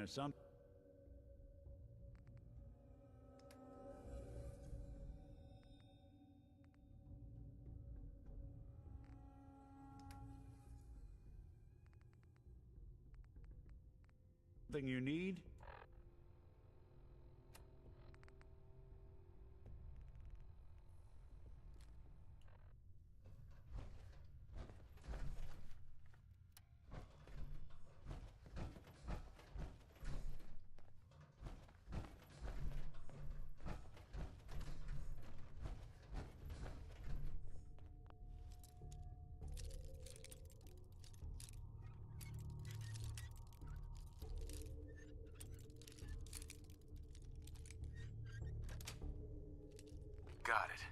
There's something you need? Got it.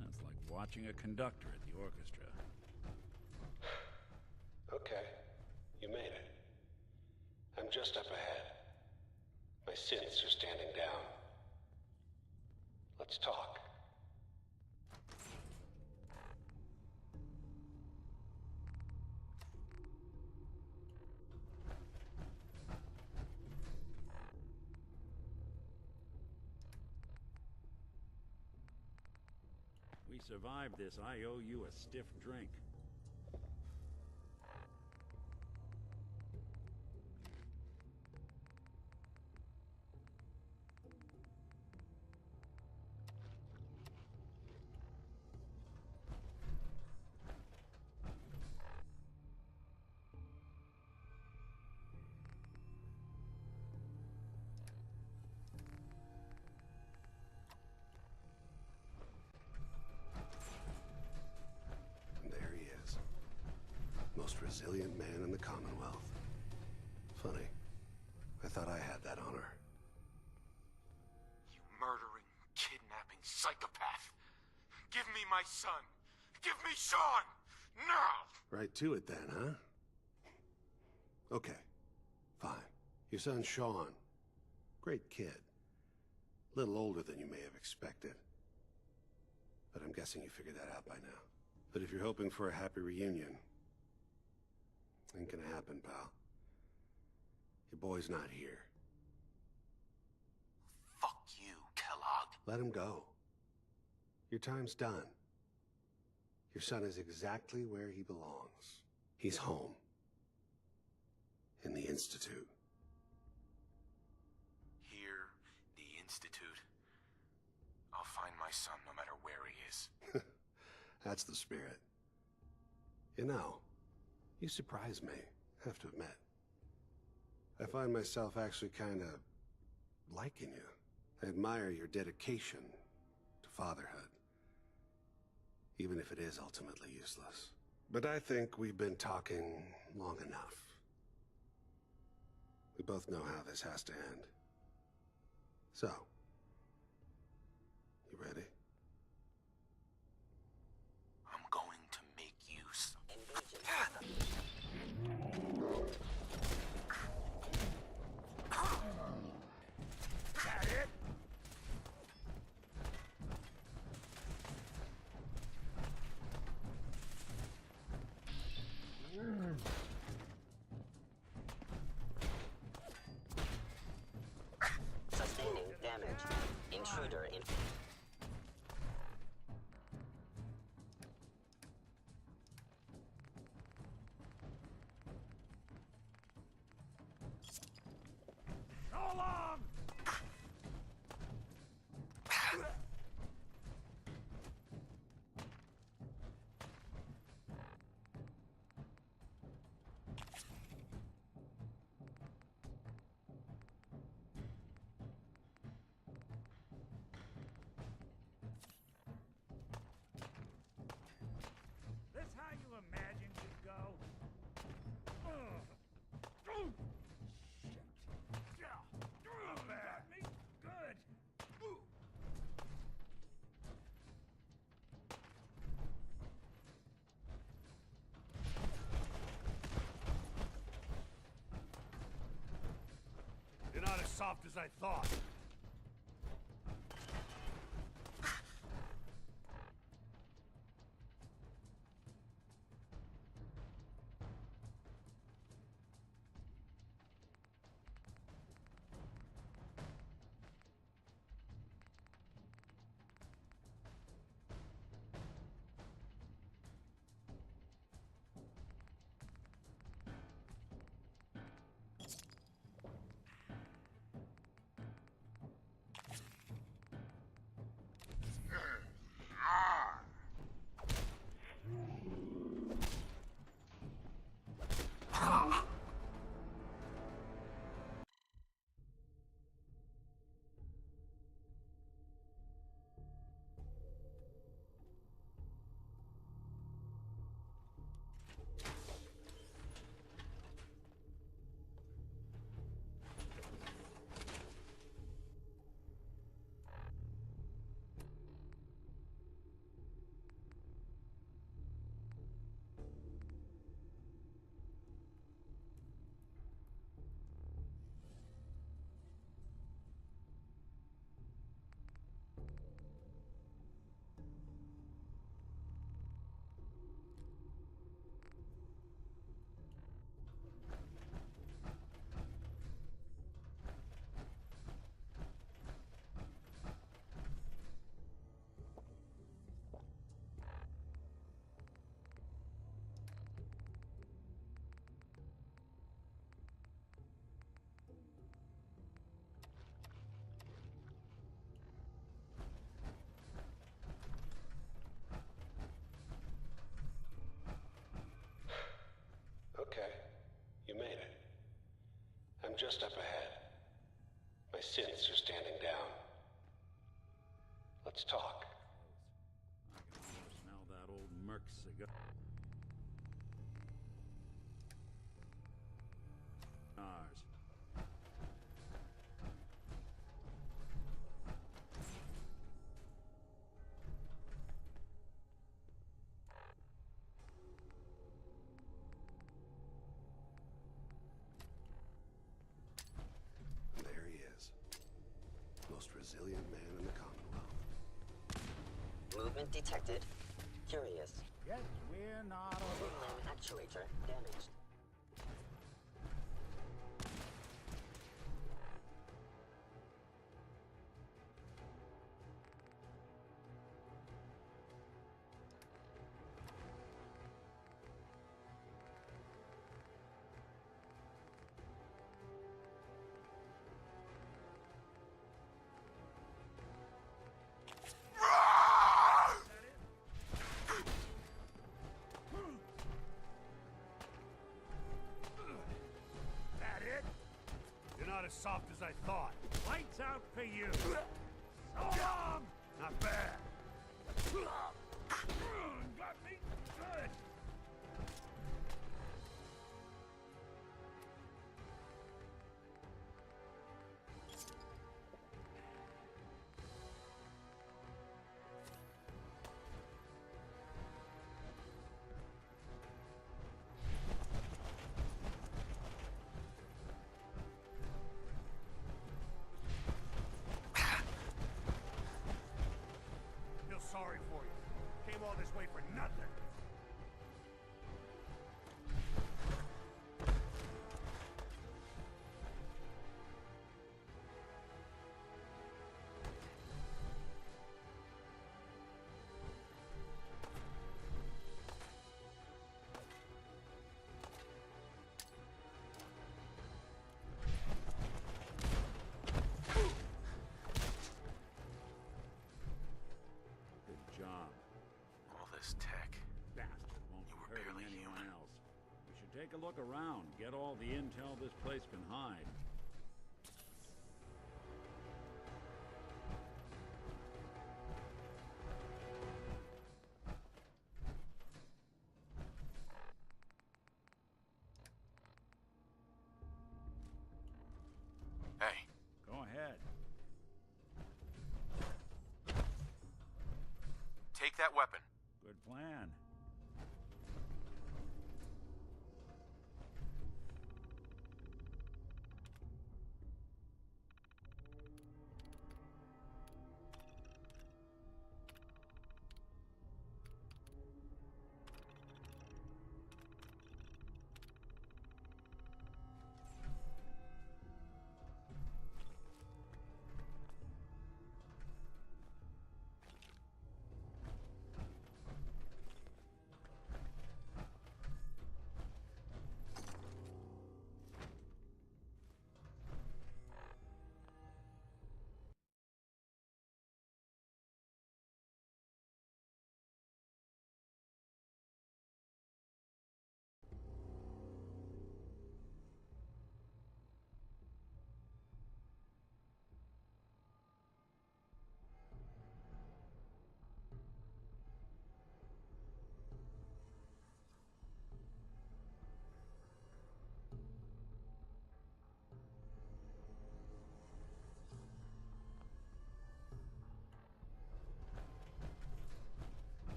That's like watching a conductor at the orchestra. Okay, you made it. I'm just up ahead. My synths are standing down. Let's talk. We survived this. I owe you a stiff drink. There he is. Most resilient man in the Commonwealth. Funny. I thought I had that honor. You murdering, kidnapping psychopath. Give me my son. Give me Sean! Now! Right to it then, huh? Okay. Fine. Your son Sean. Great kid. Little older than you may have expected. But I'm guessing you figured that out by now. But if you're hoping for a happy reunion, ain't gonna happen, pal. Your boy's not here. Fuck you, Kellogg. Let him go. Your time's done. Your son is exactly where he belongs. He's home. In the Institute. Here, the Institute. I'll find my son no matter where he is. That's the spirit. You know, you surprise me, have to admit. I find myself actually kinda liking you. I admire your dedication to fatherhood. Even if it is ultimately useless. But I think we've been talking long enough. We both know how this has to end. So, you ready? I'm going to make you That it? Sustaining damage. Intruder in... So long! This how you imagine you'd go? Shit. Bad. Me good. You're not as soft as I thought. just up ahead. My synths are standing down. Let's talk. I can almost smell that old Merc cigar. There he is. Most resilient man in the Commonwealth. Movement detected. Curious. Guess we're not over. Limb actuator damaged. That it? You're not as soft as I thought. Lights out for you. So long! Not bad. Got me good. Feel sorry for you. Came all this way for nothing. Good job. All this tech. Bastard won't You be were hurting barely anyone human. else. We should take a look around, get all the intel this place can hide. Hey, Go ahead. take that weapon. Good plan.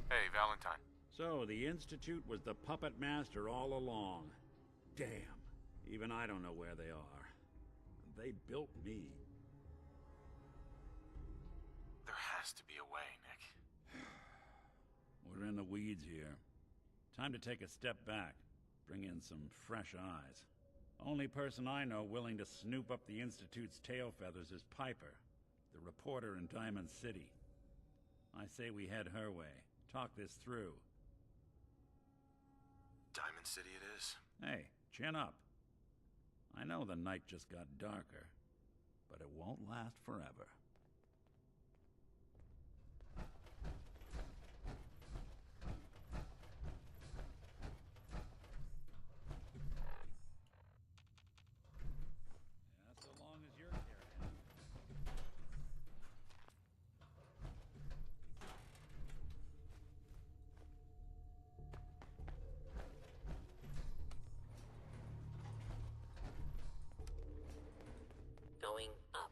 Hey, Valentine. So, the Institute was the puppet master all along. Damn. Even I don't know where they are. They built me. There has to be a way, Nick. We're in the weeds here. Time to take a step back. Bring in some fresh eyes. Only person I know willing to snoop up the Institute's tail feathers is Piper, the reporter in Diamond City. I say we head her way. Talk this through. Diamond City it is. Hey, chin up. I know the night just got darker, but it won't last forever. going up.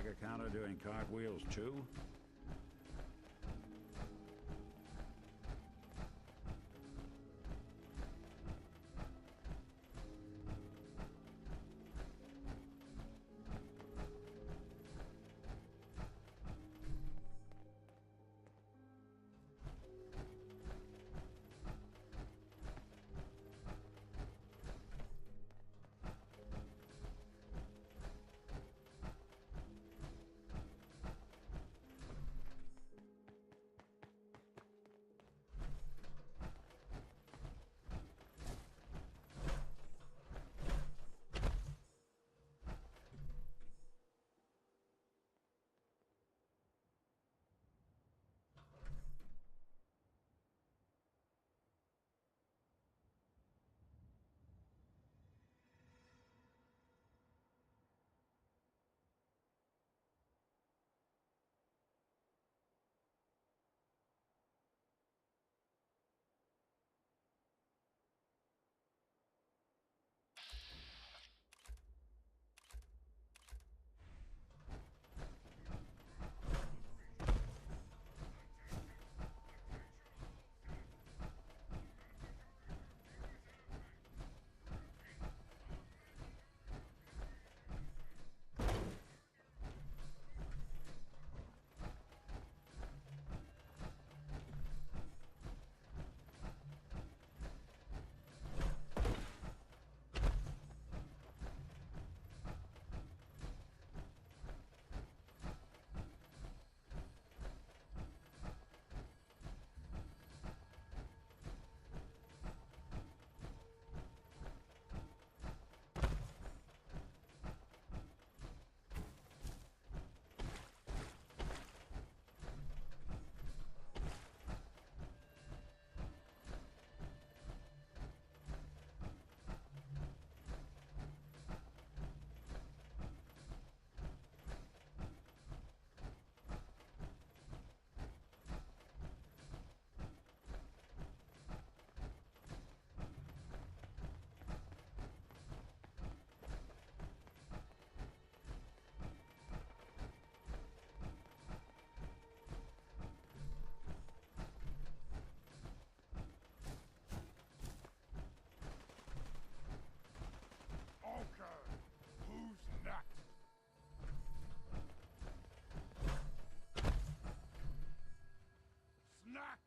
Geiger counter doing cartwheels too?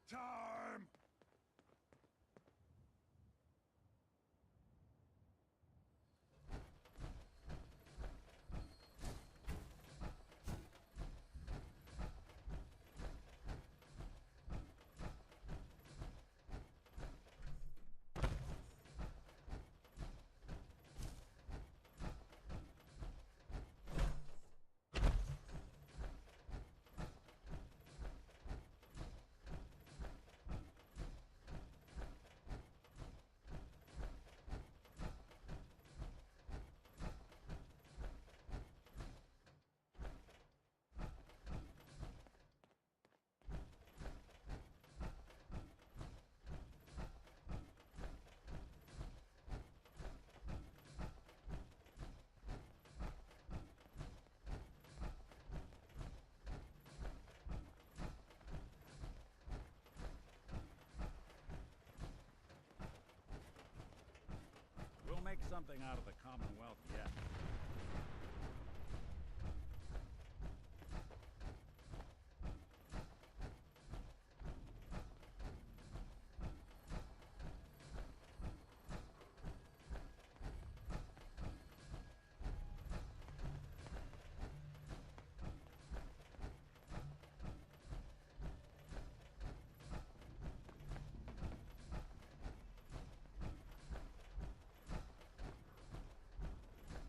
Time! We'll make something out of the Commonwealth yet.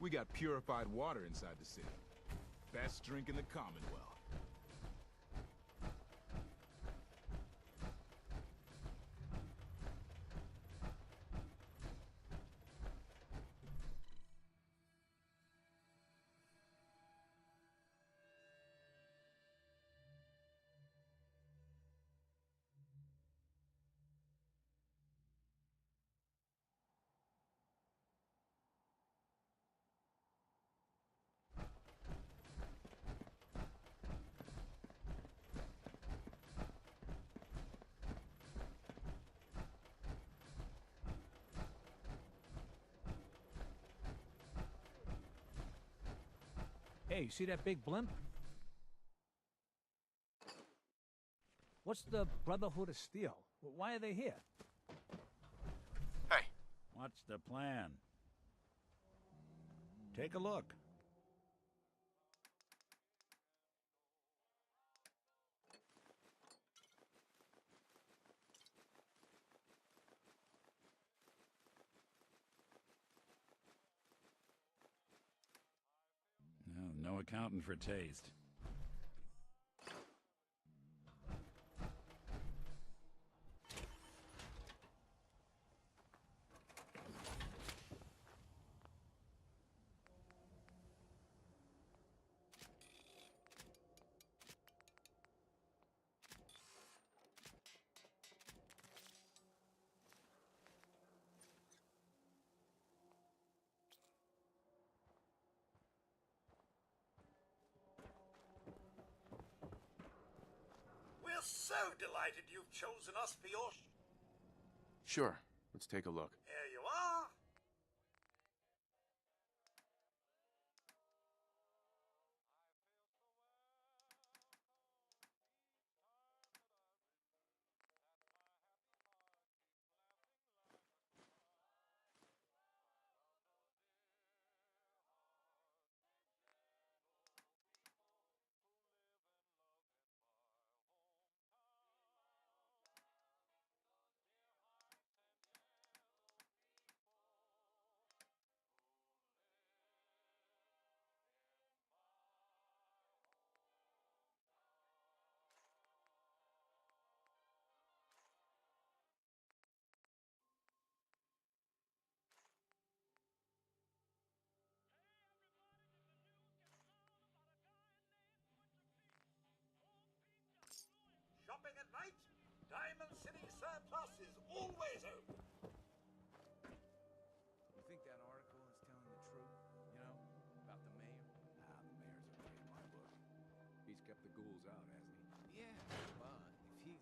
We got purified water inside the city. Best drink in the Commonwealth. Hey, you see that big blimp? What's the Brotherhood of Steel? Why are they here? Hey, What's the plan? Take a look. No accounting for taste. We're so delighted you've chosen us for your... sure. Let's take a look. Here you are. Shopping at night? Diamond City Surplus is always open. You think that article is telling the truth? You know, about the mayor? Nah, the mayor's okay in my book. He's kept the ghouls out, hasn't he? Yeah, but if he's...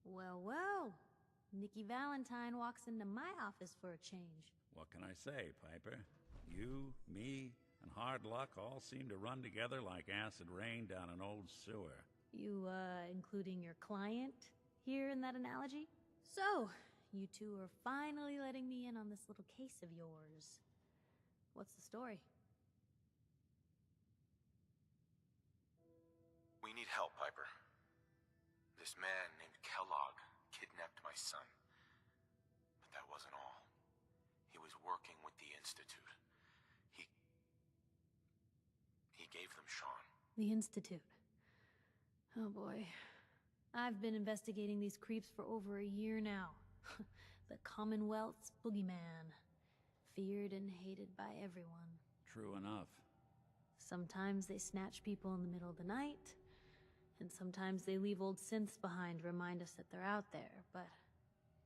Well, well. Nikki Valentine walks into my office for a change. What can I say, Piper? You, me, and hard luck all seem to run together like acid rain down an old sewer. You, including your client here in that analogy? So, you two are finally letting me in on this little case of yours. What's the story? We need help, Piper. This man named Kellogg kidnapped my son. But that wasn't all. He was working with the Institute. He gave them Sean. The Institute. Oh boy. I've been investigating these creeps for over a year now. The Commonwealth's boogeyman. Feared and hated by everyone. True enough. Sometimes they snatch people in the middle of the night, and sometimes they leave old synths behind to remind us that they're out there, but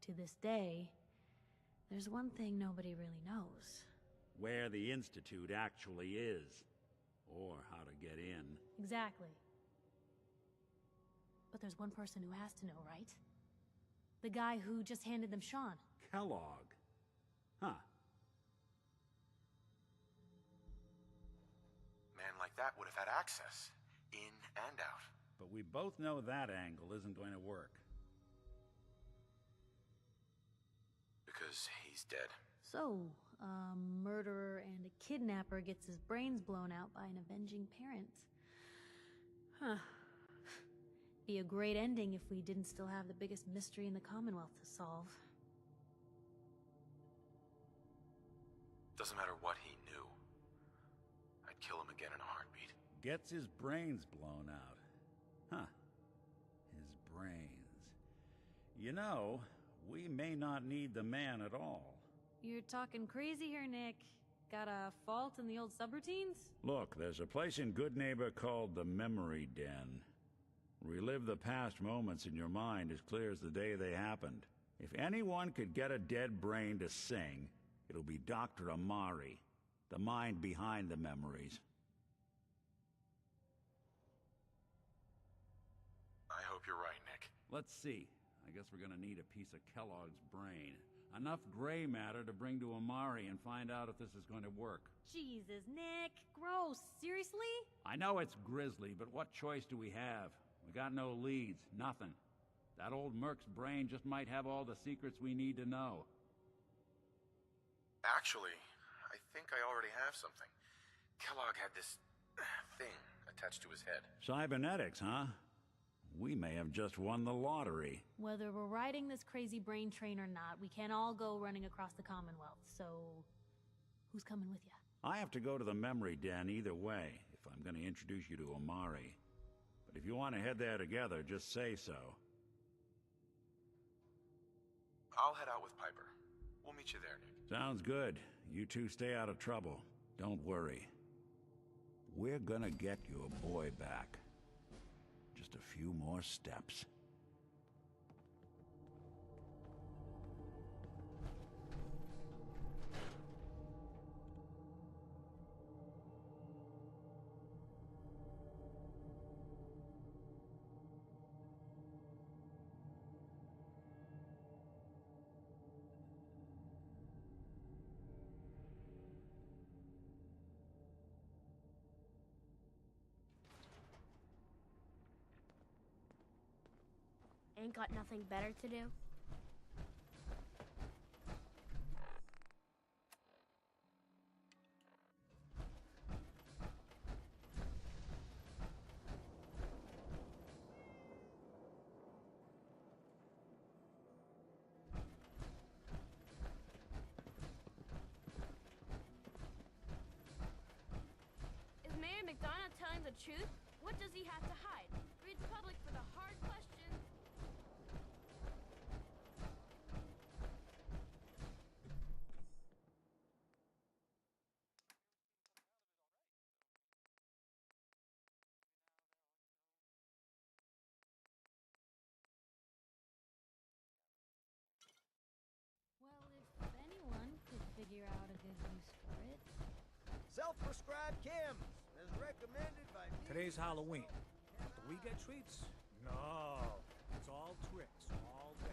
to this day, there's one thing nobody really knows. Where the Institute actually is. Or how to get in. Exactly. But there's one person who has to know, right? The guy who just handed them Sean. Kellogg. Huh. Man like that would have had access. In and out. But we both know that angle isn't going to work. Because he's dead. So, a murderer and a kidnapper gets his brains blown out by an avenging parent. Huh. Be a great ending if we didn't still have the biggest mystery in the Commonwealth to solve. Doesn't matter what he knew. I'd kill him again in a heartbeat. Gets his brains blown out. Huh. His brains. You know, we may not need the man at all. You're talking crazy here, Nick. Got a fault in the old subroutines? Look, there's a place in Good Neighbor called the Memory Den. Relive the past moments in your mind as clear as the day they happened. If anyone could get a dead brain to sing, it'll be Dr. Amari, the mind behind the memories. I hope you're right, Nick. Let's see. I guess we're gonna need a piece of Kellogg's brain. Enough gray matter to bring to Amari and find out if this is going to work. Jesus, Nick. Gross. Seriously? I know it's grisly, but what choice do we have? We got no leads, nothing. That old Merc's brain just might have all the secrets we need to know. Actually, I think I already have something. Kellogg had this thing attached to his head. Cybernetics, huh? We may have just won the lottery. Whether we're riding this crazy brain train or not, we can't all go running across the Commonwealth, so... who's coming with you? I have to go to the Memory Den either way, if I'm going to introduce you to Amari. But if you want to head there together, just say so. I'll head out with Piper. We'll meet you there, Nick. Sounds good. You two stay out of trouble. Don't worry. We're gonna get your boy back. Just a few more steps. Ain't got nothing better to do? Is Mayor McDonough telling the truth? What does he have to hide? Read the public for the hard questions. Well, if anyone could figure out a good use for it. Self-prescribed chems, as recommended by me. Today's Halloween. But do we get treats? No. It's all tricks, all day.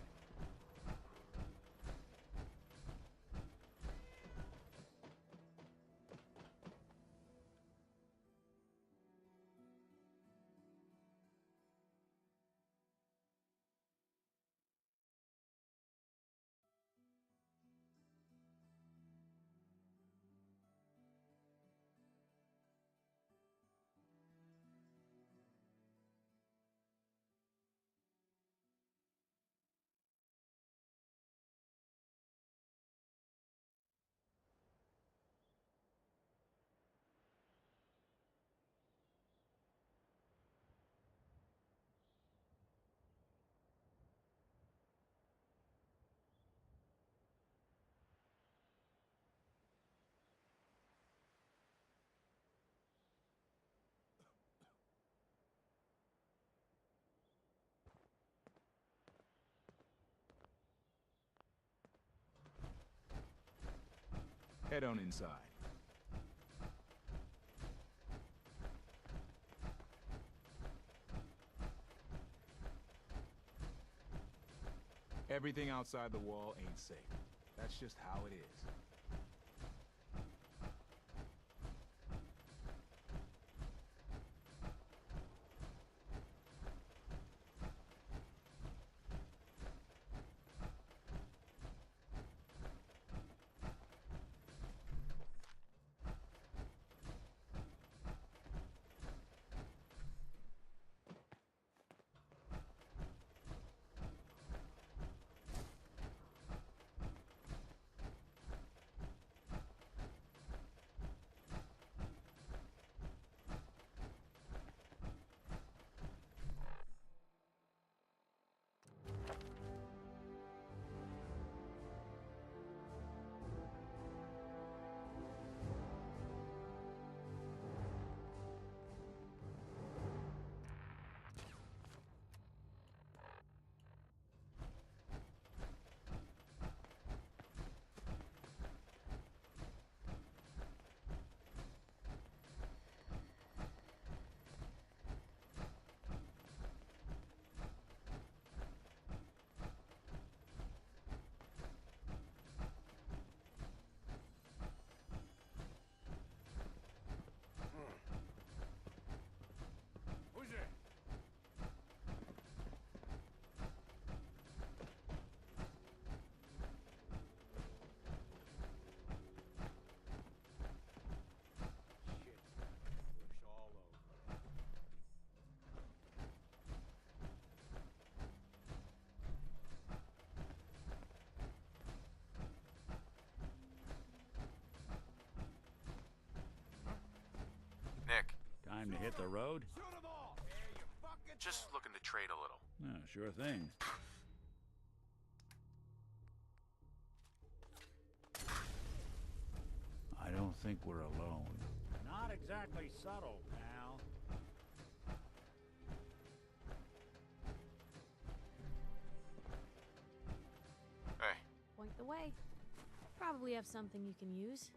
Head on inside. Everything outside the wall ain't safe. That's just how it is. Nick, Time to hit the road? just looking to trade a little. Oh, sure thing. I don't think we're alone. Not exactly subtle, pal. Hey, Point the way. Probably have something you can use.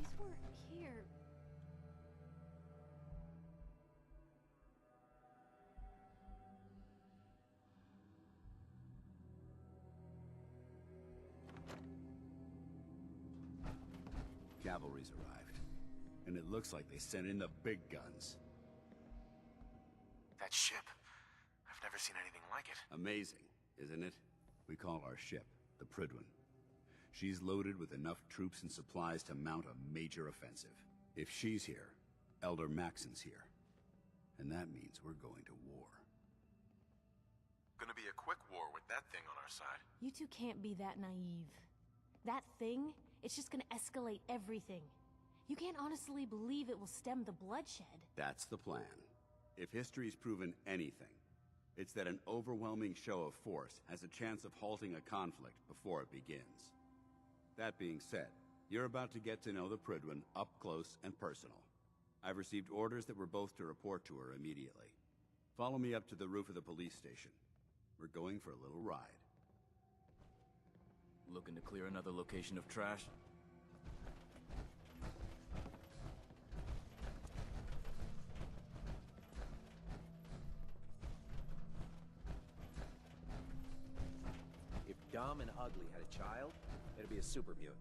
These weren't here. Cavalry's arrived. And it looks like they sent in the big guns. that ship. I've never seen anything like it. Amazing, isn't it? We call our ship the Prydwen. She's loaded with enough troops and supplies to mount a major offensive. If she's here, Elder Maxon's here. And that means we're going to war. Gonna be a quick war with that thing on our side. You two can't be that naive. That thing, it's just gonna escalate everything. You can't honestly believe it will stem the bloodshed. That's the plan. If history's proven anything, it's that an overwhelming show of force has a chance of halting a conflict before it begins. That being said, you're about to get to know the Prydwen up close and personal. I've received orders that we're both to report to her immediately. Follow me up to the roof of the police station. We're going for a little ride. Looking to clear another location of trash? If Dumb and Ugly had a child, it'd be a super mutant.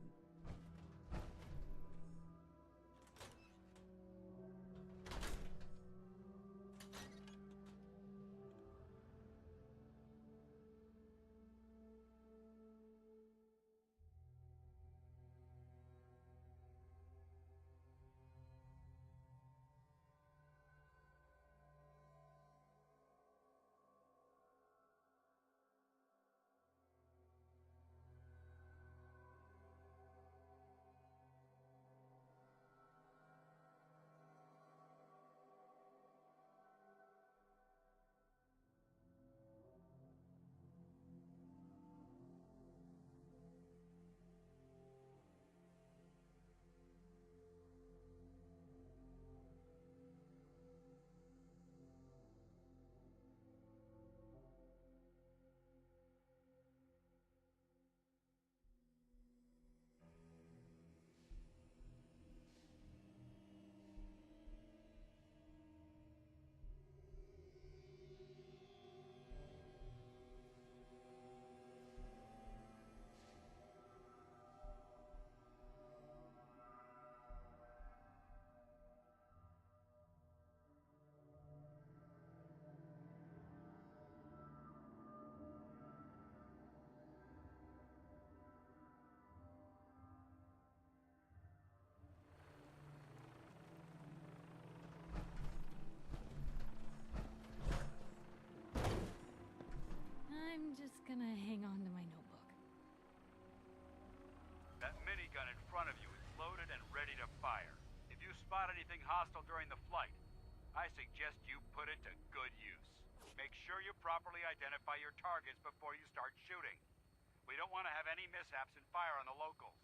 I'm just gonna hang on to my notebook. That minigun in front of you is loaded and ready to fire. If you spot anything hostile during the flight, I suggest you put it to good use. Make sure you properly identify your targets before you start shooting. We don't want to have any mishaps and fire on the locals.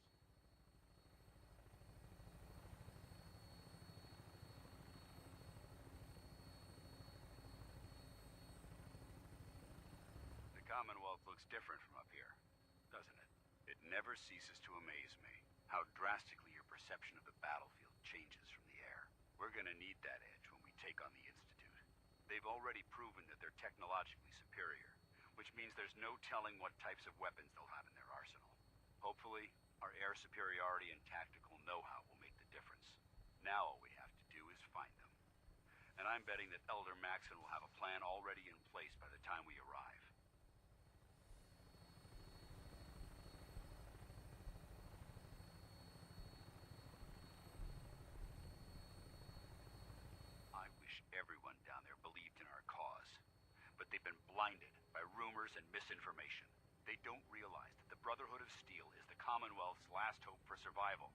The Commonwealth looks different from up here, doesn't it? It never ceases to amaze me how drastically your perception of the battlefield changes from the air. We're gonna need that edge when we take on the Institute. They've already proven that they're technologically superior, which means there's no telling what types of weapons they'll have in their arsenal. Hopefully, our air superiority and tactical know-how will make the difference. Now all we have to do is find them. And I'm betting that Elder Maxon will have a plan already in place by the time we arrive. I wish everyone down there believed in our cause. But they've been blinded by rumors and misinformation. They don't realize that the Brotherhood of Steel is the Commonwealth's last hope for survival.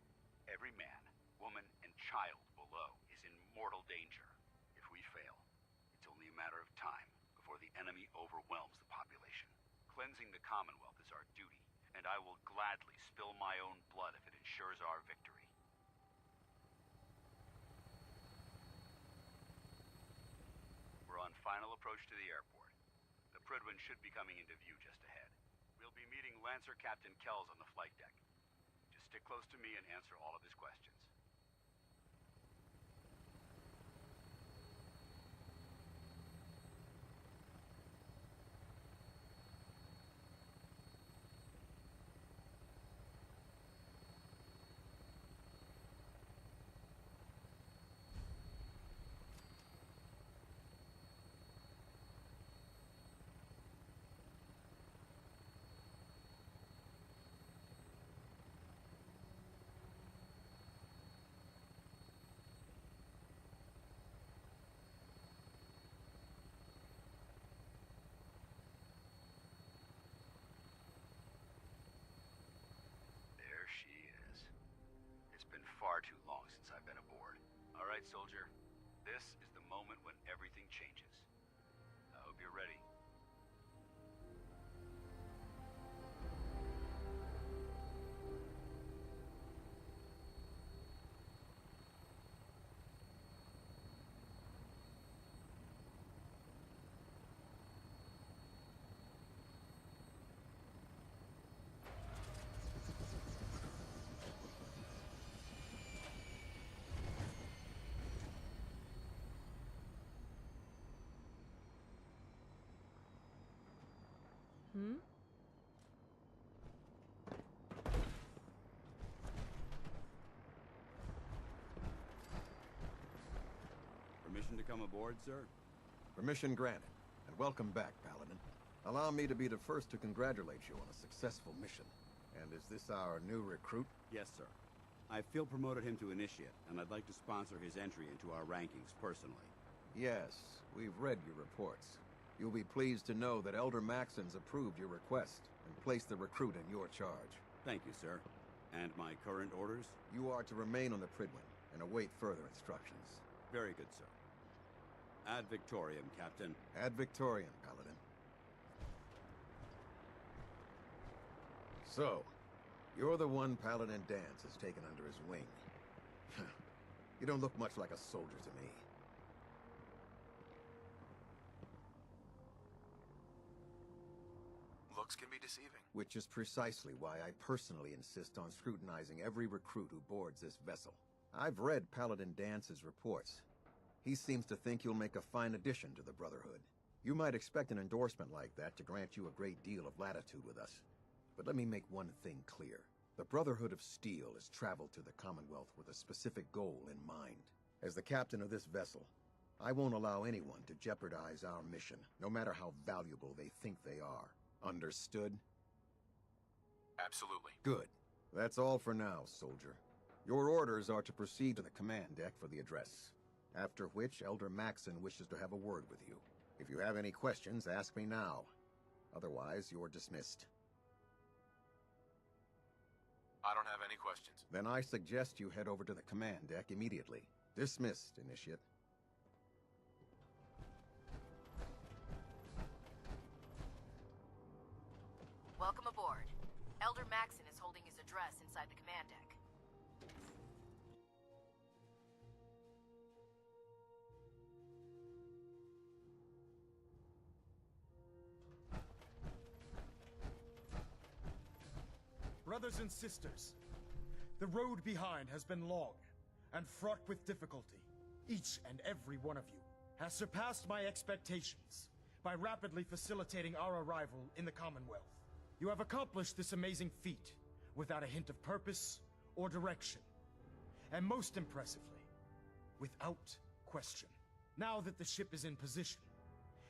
Every man, woman, and child below is in mortal danger. If we fail, it's only a matter of time before the enemy overwhelms the population. Cleansing the Commonwealth is our duty, and I will gladly spill my own blood if it ensures our victory. We're on final approach to the airport. The Prydwen should be coming into view just ahead. We'll be meeting Lancer Captain Kells on the flight deck. Just stick close to me and answer all of his questions. Far too long since I've been aboard. All right, soldier. This is the moment when everything changes. I hope you're ready. Hmm? Permission to come aboard, sir? Permission granted. And welcome back, Paladin. Allow me to be the first to congratulate you on a successful mission. And is this our new recruit? Yes, sir. I feel promoted him to initiate, and I'd like to sponsor his entry into our rankings personally. Yes, we've read your reports. You'll be pleased to know that Elder Maxon's approved your request and placed the recruit in your charge. Thank you, sir. And my current orders? You are to remain on the Pridwin and await further instructions. Very good, sir. Ad Victoriam, Captain. Ad Victoriam, Paladin. So, you're the one Paladin Danse has taken under his wing. You don't look much like a soldier to me. Looks can be deceiving. Which is precisely why I personally insist on scrutinizing every recruit who boards this vessel. I've read Paladin Dance's reports. He seems to think you'll make a fine addition to the Brotherhood. You might expect an endorsement like that to grant you a great deal of latitude with us. But let me make one thing clear. The Brotherhood of Steel has traveled to the Commonwealth with a specific goal in mind. As the captain of this vessel, I won't allow anyone to jeopardize our mission, no matter how valuable they think they are. Understood? Absolutely. Good. That's all for now, soldier. Your orders are to proceed to the command deck for the address. After which, Elder Maxon wishes to have a word with you. If you have any questions, ask me now. Otherwise, you're dismissed. I don't have any questions. Then I suggest you head over to the command deck immediately. Dismissed, Initiate. Welcome aboard. Elder Maxon is holding his address inside the command deck. Brothers and sisters, the road behind has been long and fraught with difficulty. Each and every one of you has surpassed my expectations by rapidly facilitating our arrival in the Commonwealth. You have accomplished this amazing feat without a hint of purpose or direction, and most impressively, without question. Now that the ship is in position,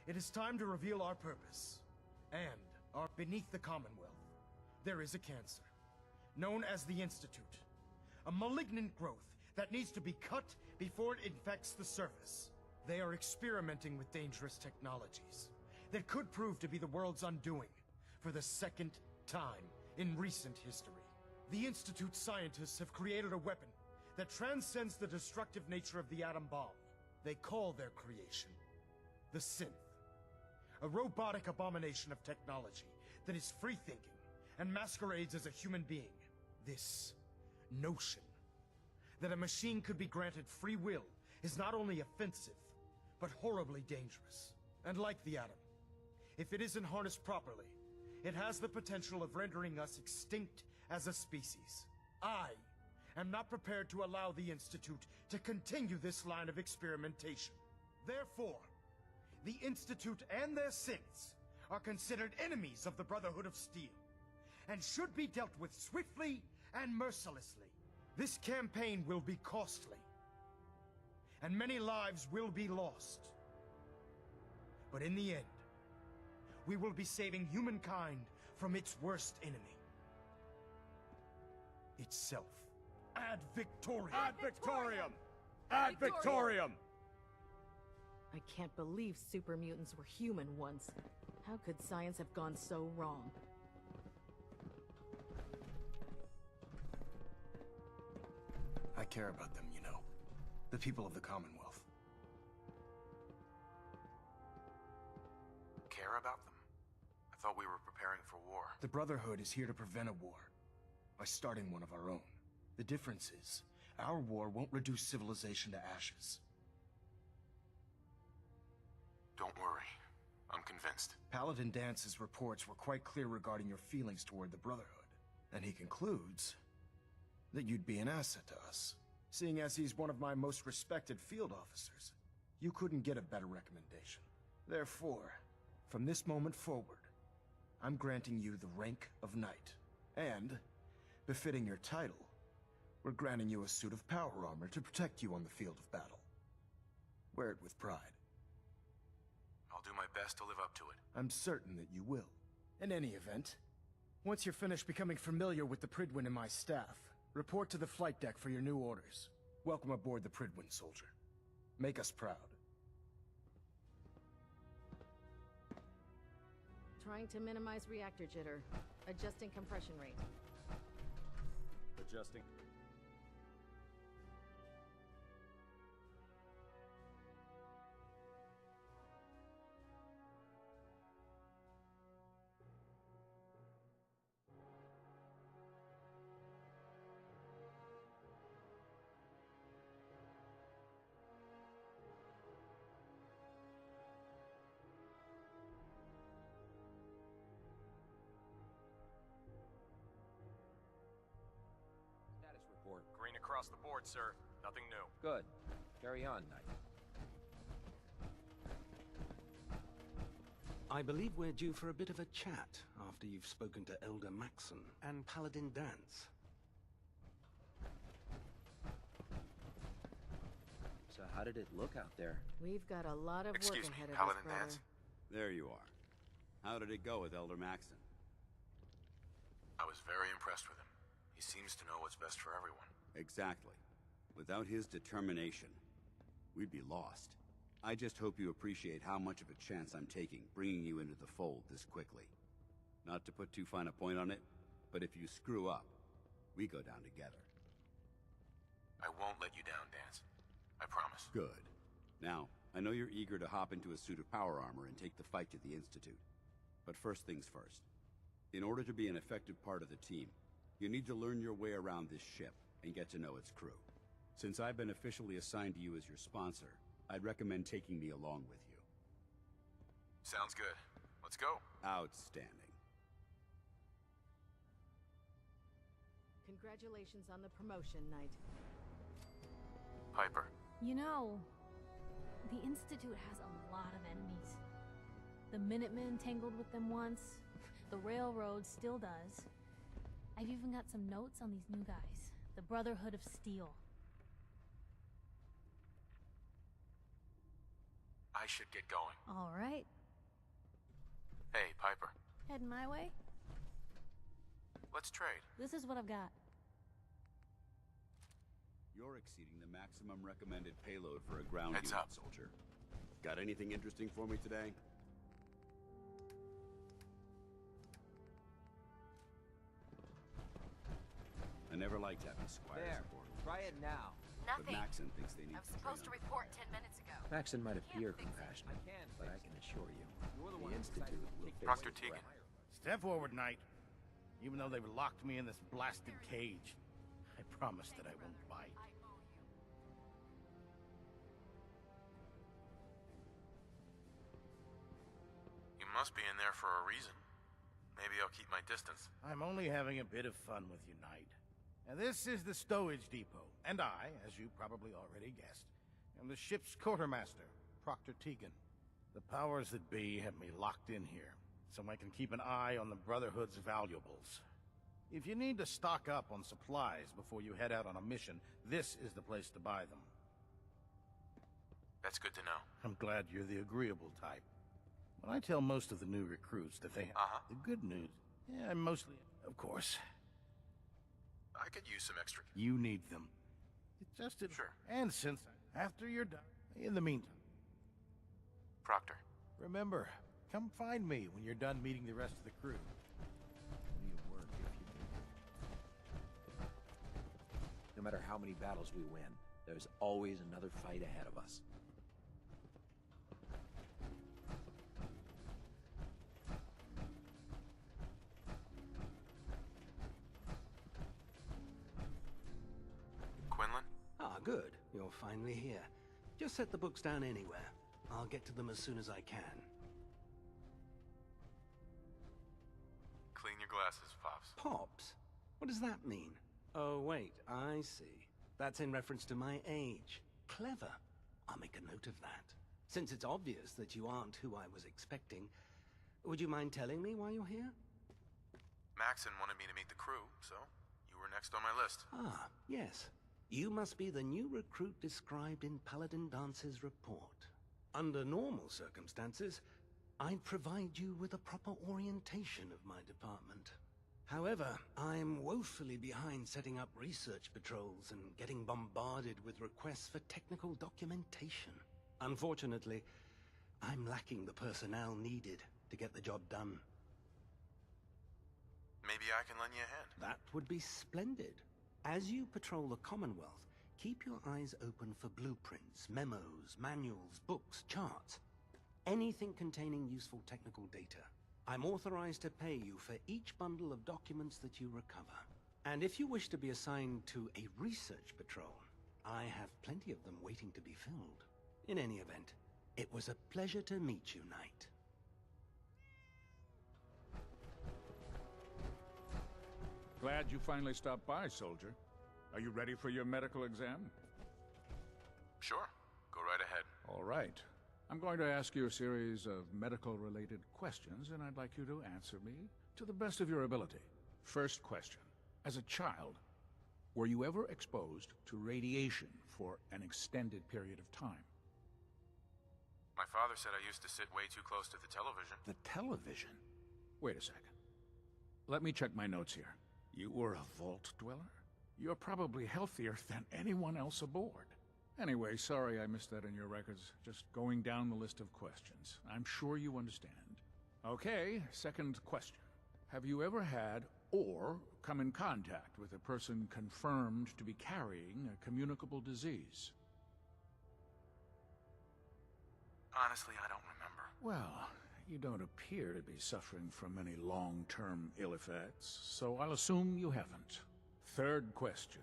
it is time to reveal our purpose, and beneath the Commonwealth, there is a cancer, known as the Institute. A malignant growth that needs to be cut before it infects the surface. They are experimenting with dangerous technologies that could prove to be the world's undoing for the second time in recent history. The Institute scientists have created a weapon that transcends the destructive nature of the atom bomb. They call their creation the Synth, a robotic abomination of technology that is free-thinking and masquerades as a human being. This notion that a machine could be granted free will is not only offensive, but horribly dangerous. And like the atom, if it isn't harnessed properly, it has the potential of rendering us extinct as a species. I am not prepared to allow the Institute to continue this line of experimentation. Therefore, the Institute and their synths are considered enemies of the Brotherhood of Steel, and should be dealt with swiftly and mercilessly. This campaign will be costly, and many lives will be lost. But in the end, we will be saving humankind from its worst enemy. Itself. Ad Victoriam! Ad Victoriam! Ad Victoriam! I can't believe super mutants were human once. How could science have gone so wrong? I care about them, you know. The people of the Commonwealth. Care about them? I thought we were preparing for war. The Brotherhood is here to prevent a war by starting one of our own. The difference is, our war won't reduce civilization to ashes. Don't worry. I'm convinced. Paladin Dance's reports were quite clear regarding your feelings toward the Brotherhood. And he concludes that you'd be an asset to us. Seeing as he's one of my most respected field officers, you couldn't get a better recommendation. Therefore, from this moment forward, I'm granting you the rank of knight. And, befitting your title, we're granting you a suit of power armor to protect you on the field of battle. Wear it with pride. I'll do my best to live up to it. I'm certain that you will. In any event, once you're finished becoming familiar with the Pridwin and my staff, report to the flight deck for your new orders. Welcome aboard the Pridwin, soldier. Make us proud. Trying to minimize reactor jitter. Adjusting compression rate. Adjusting. Green across the board, sir. Nothing new. Good. Carry on, Knight. I believe we're due for a bit of a chat after you've spoken to Elder Maxon and Paladin Dance. So how did it look out there? We've got a lot of Excuse work me, ahead of Paladin us, brother. Dance. There you are. How did it go with Elder Maxon? I was very impressed with him. He seems to know what's best for everyone. Exactly. Without his determination, we'd be lost. I just hope you appreciate how much of a chance I'm taking bringing you into the fold this quickly. Not to put too fine a point on it, but if you screw up, we go down together. I won't let you down, Dance. I promise. Good. Now, I know you're eager to hop into a suit of power armor and take the fight to the Institute. But first things first. In order to be an effective part of the team, you need to learn your way around this ship and get to know its crew. Since I've been officially assigned to you as your sponsor, I'd recommend taking me along with you. Sounds good. Let's go. Outstanding. Congratulations on the promotion, Knight. Piper. You know, the Institute has a lot of enemies. The Minutemen tangled with them once. The Railroad still does. I've even got some notes on these new guys. The Brotherhood of Steel. I should get going. All right. Hey, Piper. Heading my way? Let's trade. This is what I've got. You're exceeding the maximum recommended payload for a ground Heads unit, up. soldier. Got anything interesting for me today? I never liked having squires There. aboard. Try it now. But Maxon thinks they need I was to supposed to train report 10 minutes ago. Maxon might appear compassionate, but I can assure you, the Institute will face Dr. the threat. Tegan. Step forward, Knight. Even though they've locked me in this blasted cage, I promise that I won't bite. You must be in there for a reason. Maybe I'll keep my distance. I'm only having a bit of fun with you, Knight. And this is the stowage depot, and I, as you probably already guessed, am the ship's quartermaster, Proctor Tegan. The powers that be have me locked in here, so I can keep an eye on the Brotherhood's valuables. If you need to stock up on supplies before you head out on a mission, this is the place to buy them. That's good to know. I'm glad you're the agreeable type. When I tell most of the new recruits that they have the good news, yeah, I'm mostly, of course. I could use some extra. You need them. It's just Sure. And since after you're done, in the meantime, Proctor. remember, come find me when you're done meeting the rest of the crew. No matter how many battles we win, there's always another fight ahead of us. Quinlan? Ah, good. You're finally here. Just set the books down anywhere. I'll get to them as soon as I can. Clean your glasses, Pops. Pops? What does that mean? Oh, wait, I see. That's in reference to my age. Clever. I'll make a note of that. Since it's obvious that you aren't who I was expecting, Would you mind telling me why you're here? Maxon wanted me to meet the crew, so you were next on my list. Ah, yes. You must be the new recruit described in Paladin Dance's report. Under normal circumstances, I'd provide you with a proper orientation of my department. However, I'm woefully behind setting up research patrols and getting bombarded with requests for technical documentation. Unfortunately, I'm lacking the personnel needed to get the job done. Maybe I can lend you a hand. That would be splendid. As you patrol the Commonwealth, keep your eyes open for blueprints, memos, manuals, books, charts. Anything containing useful technical data. I'm authorized to pay you for each bundle of documents that you recover. And if you wish to be assigned to a research patrol, I have plenty of them waiting to be filled. In any event, it was a pleasure to meet you, Knight. Glad you finally stopped by, soldier. Are you ready for your medical exam? Sure. Go right ahead. All right. I'm going to ask you a series of medical-related questions, and I'd like you to answer me to the best of your ability. First question. As a child, were you ever exposed to radiation for an extended period of time? My father said I used to sit way too close to the television. The television? Wait a second. Let me check my notes here. You were a vault dweller? You're probably healthier than anyone else aboard. Anyway, sorry I missed that in your records. Just going down the list of questions. I'm sure you understand. Okay, second question. Have you ever had or come in contact with a person confirmed to be carrying a communicable disease? Honestly, I don't remember. Well, you don't appear to be suffering from any long-term ill effects, so I'll assume you haven't. Third question,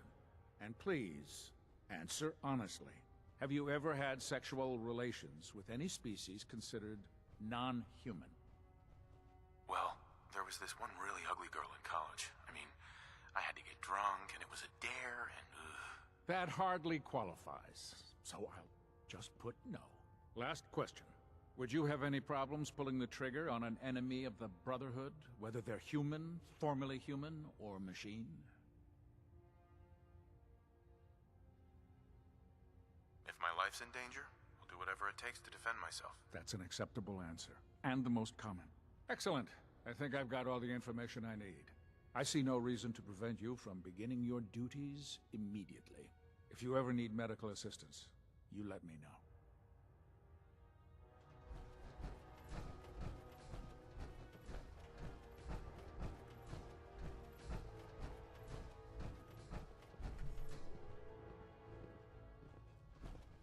and please, answer honestly. Have you ever had sexual relations with any species considered non-human? Well, there was this one really ugly girl in college. I mean, I had to get drunk, and it was a dare, and That hardly qualifies, so I'll just put no. Last question. Would you have any problems pulling the trigger on an enemy of the Brotherhood, whether they're human, formerly human, or machine? if my life's in danger, I'll do whatever it takes to defend myself. That's an acceptable answer, and the most common. Excellent. I think I've got all the information I need. I see no reason to prevent you from beginning your duties immediately. If you ever need medical assistance, you let me know.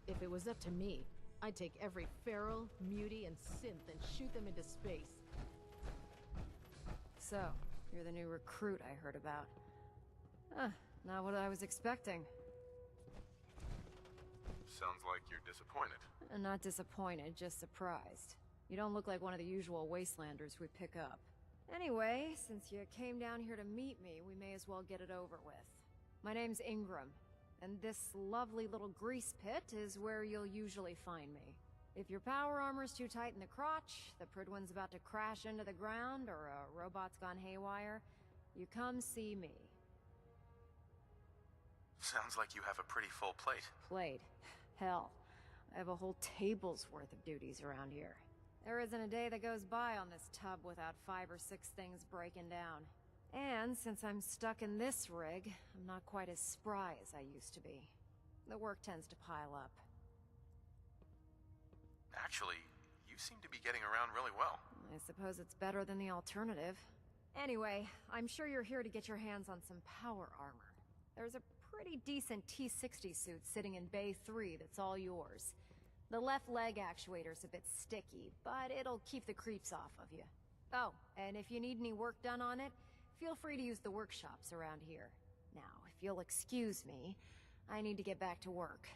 If it was up to me, I'd take every feral, mutie, and synth and shoot them into space. So, you're the new recruit I heard about. Not what I was expecting. Sounds like you're disappointed. Not disappointed, just surprised. You don't look like one of the usual wastelanders we pick up. Anyway, since you came down here to meet me, we may as well get it over with. My name's Ingram, and this lovely little grease pit is where you'll usually find me. If your power armor's too tight in the crotch, the Pridwin's about to crash into the ground, or a robot's gone haywire, you come see me. Sounds like you have a pretty full plate. Plate? Hell, I have a whole table's worth of duties around here. There isn't a day that goes by on this tub without 5 or 6 things breaking down. And since I'm stuck in this rig, I'm not quite as spry as I used to be. The work tends to pile up. Actually, you seem to be getting around really well. I suppose it's better than the alternative. Anyway, I'm sure you're here to get your hands on some power armor. There's a pretty decent T-60 suit sitting in Bay 3 that's all yours. The left leg actuator's a bit sticky, but it'll keep the creeps off of you. Oh, and if you need any work done on it, feel free to use the workshops around here. Now, if you'll excuse me, I need to get back to work.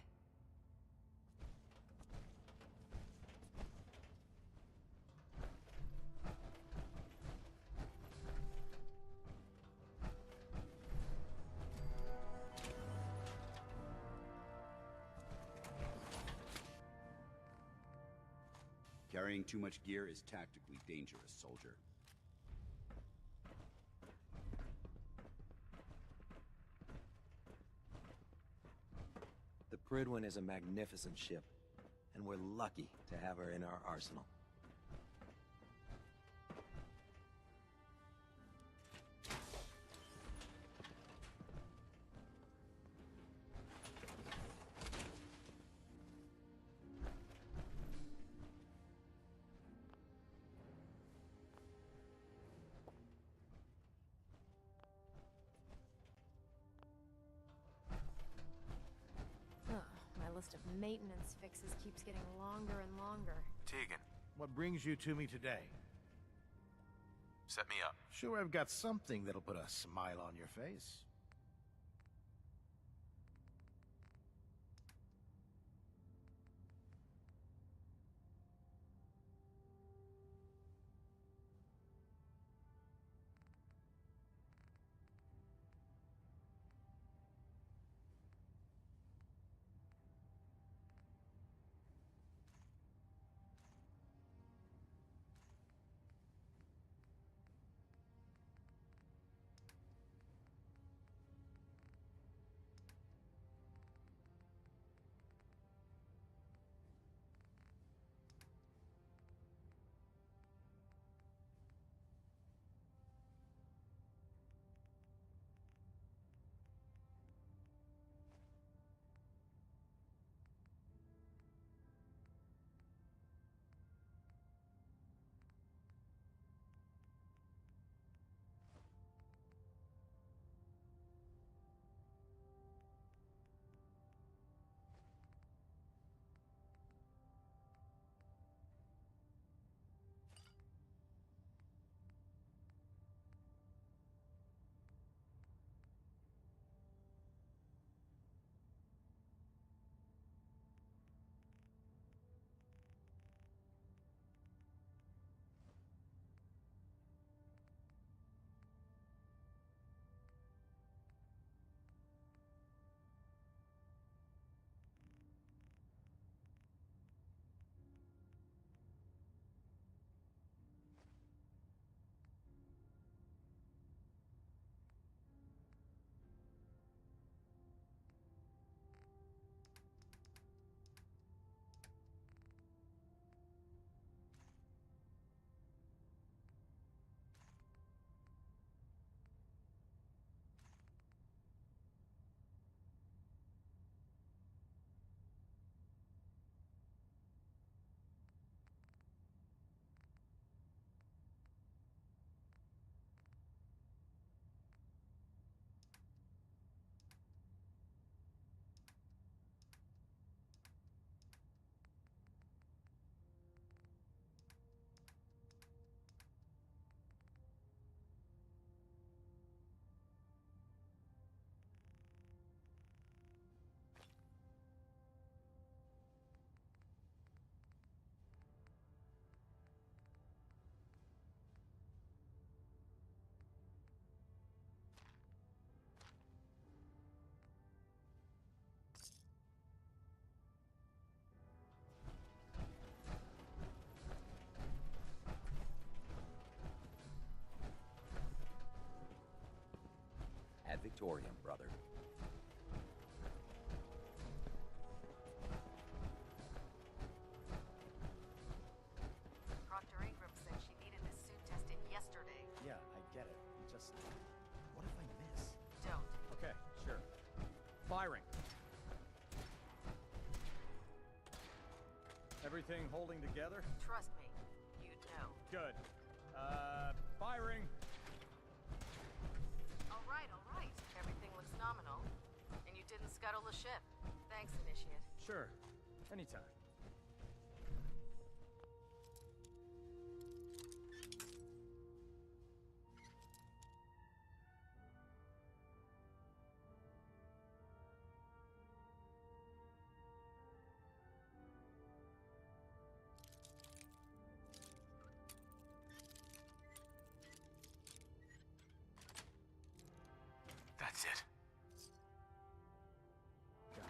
Carrying too much gear is tactically dangerous, soldier. The Prydwen is a magnificent ship, and we're lucky to have her in our arsenal. My list of maintenance fixes keeps getting longer and longer. Tegan. What brings you to me today? Set me up. Sure, I've got something that'll put a smile on your face. Ad Victoriam, brother. Proctor Ingram said she needed this suit tested yesterday. Yeah, I get it. Just... what if I miss? Don't. Okay, sure. Firing. Everything holding together? Trust me, you'd know. Good. Firing. All right. Everything looks nominal. And you didn't scuttle the ship. Thanks, Initiate. Sure. Anytime. That's it. God.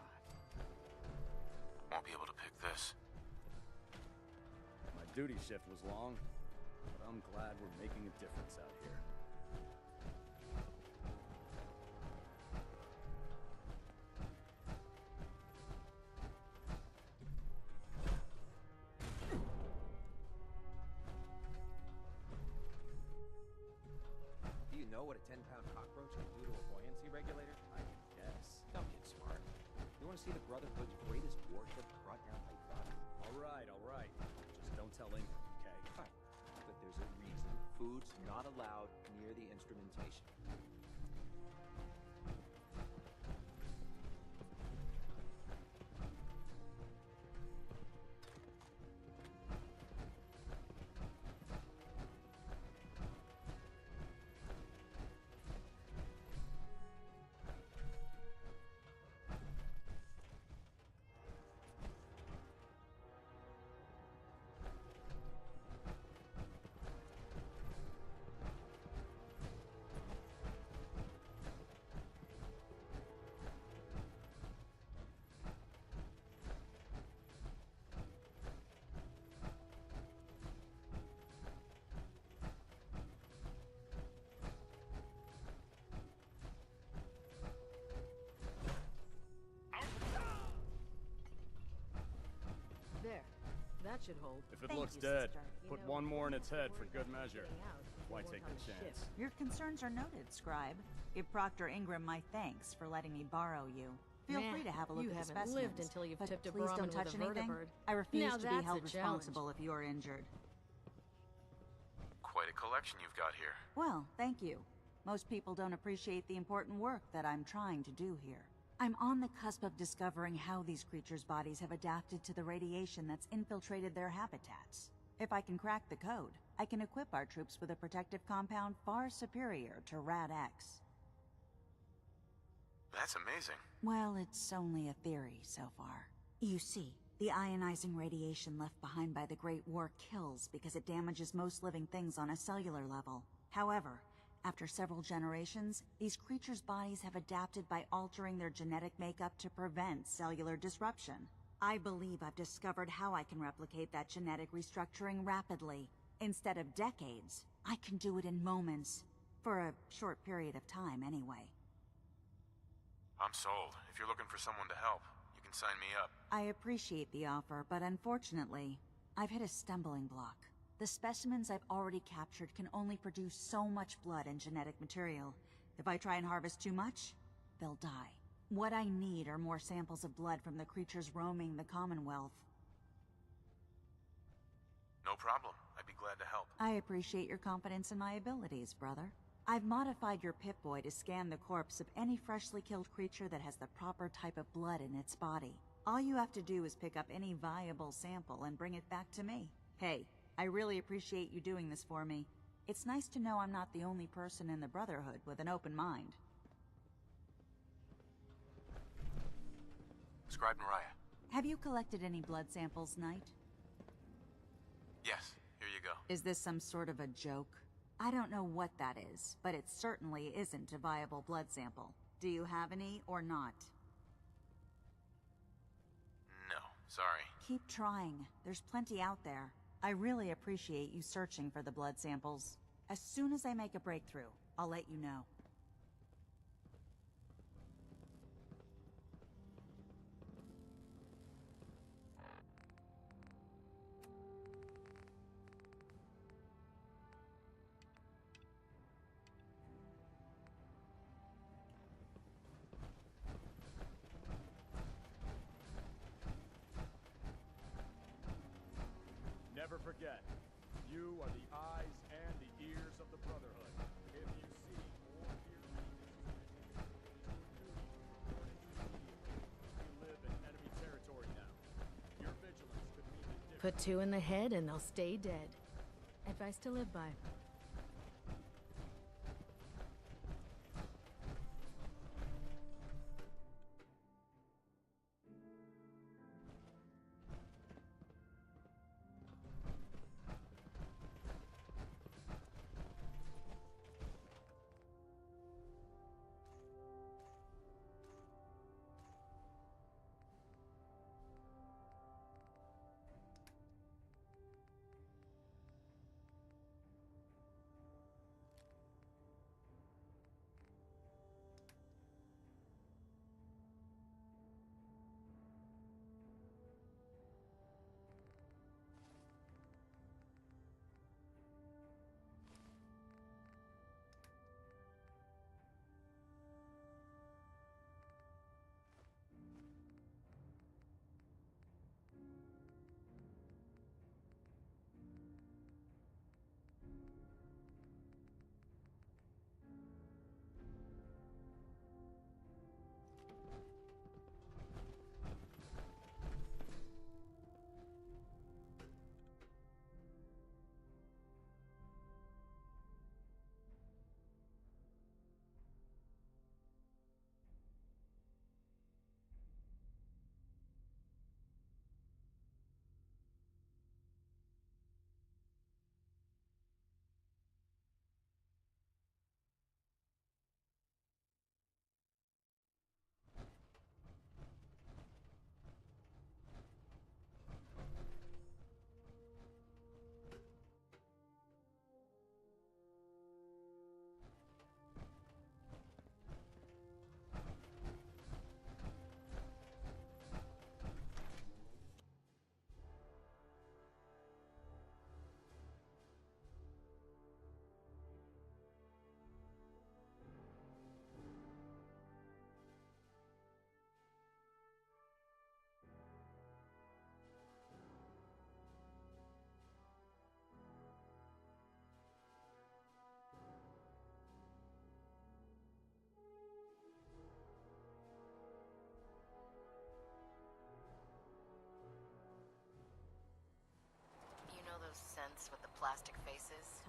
Won't be able to pick this. My duty shift was long, but I'm glad we're making a difference out here. Do you know what a 10-pound cockroach can do to a buoyancy regulator? I can guess. Don't get smart. You want to see the Brotherhood's greatest warship brought down by thunder? All right. Just don't tell Ingram, okay? Fine. But there's a reason. Food's not allowed near the instrumentation. There. That should hold. If it looks dead, put one more in its head for good measure. Why take the chance? Your concerns are noted, Scribe. Give Proctor Ingram my thanks for letting me borrow you. Feel free to have a look at the specimens. You haven't lived until you've tipped a please Brahmin don't touch with a anything. vertibird. I refuse Now to be that's held a challenge. responsible if you're injured. Quite a collection you've got here. Well, thank you. Most people don't appreciate the important work that I'm trying to do here. I'm on the cusp of discovering how these creatures' bodies have adapted to the radiation that's infiltrated their habitats. If I can crack the code, I can equip our troops with a protective compound far superior to Rad-X. That's amazing. Well, it's only a theory so far. You see, the ionizing radiation left behind by the Great War kills because it damages most living things on a cellular level. However, after several generations, these creatures' bodies have adapted by altering their genetic makeup to prevent cellular disruption. I believe I've discovered how I can replicate that genetic restructuring rapidly. Instead of decades, I can do it in moments. For a short period of time, anyway. I'm sold. If you're looking for someone to help, you can sign me up. I appreciate the offer, but unfortunately, I've hit a stumbling block. The specimens I've already captured can only produce so much blood and genetic material. If I try and harvest too much, they'll die. What I need are more samples of blood from the creatures roaming the Commonwealth. No problem. I'd be glad to help. I appreciate your confidence in my abilities, brother. I've modified your Pip-Boy to scan the corpse of any freshly killed creature that has the proper type of blood in its body. All you have to do is pick up any viable sample and bring it back to me. Hey, I really appreciate you doing this for me. It's nice to know I'm not the only person in the Brotherhood with an open mind. Scribe Mariah. Have you collected any blood samples, Knight? Yes, here you go. Is this some sort of a joke? I don't know what that is, but it certainly isn't a viable blood sample. Do you have any or not? No, sorry. Keep trying. There's plenty out there. I really appreciate you searching for the blood samples. As soon as I make a breakthrough, I'll let you know. Never forget, you are the eyes and the ears of the Brotherhood. If you see or hear you live in enemy territory now. Your vigilance could mean the difference. Put two in the head and they'll stay dead. Advice to live by.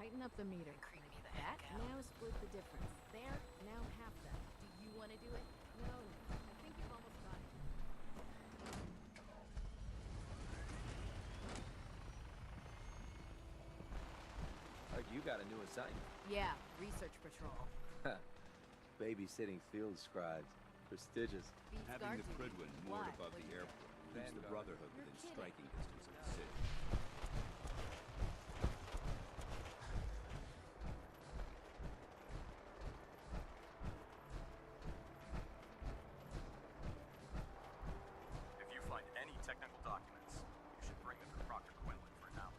Tighten up the meter. That, now split the difference. There, now half that. Do you want to do it? No, I think you've almost got it. Heard you got a new assignment. Yeah, research patrol. Babysitting field scribes. Prestigious. Having the Pridwin moored above the airport keeps the Brotherhood within striking distance of the city. If you find any technical documents, you should bring them to Proctor Quinlan for analysis.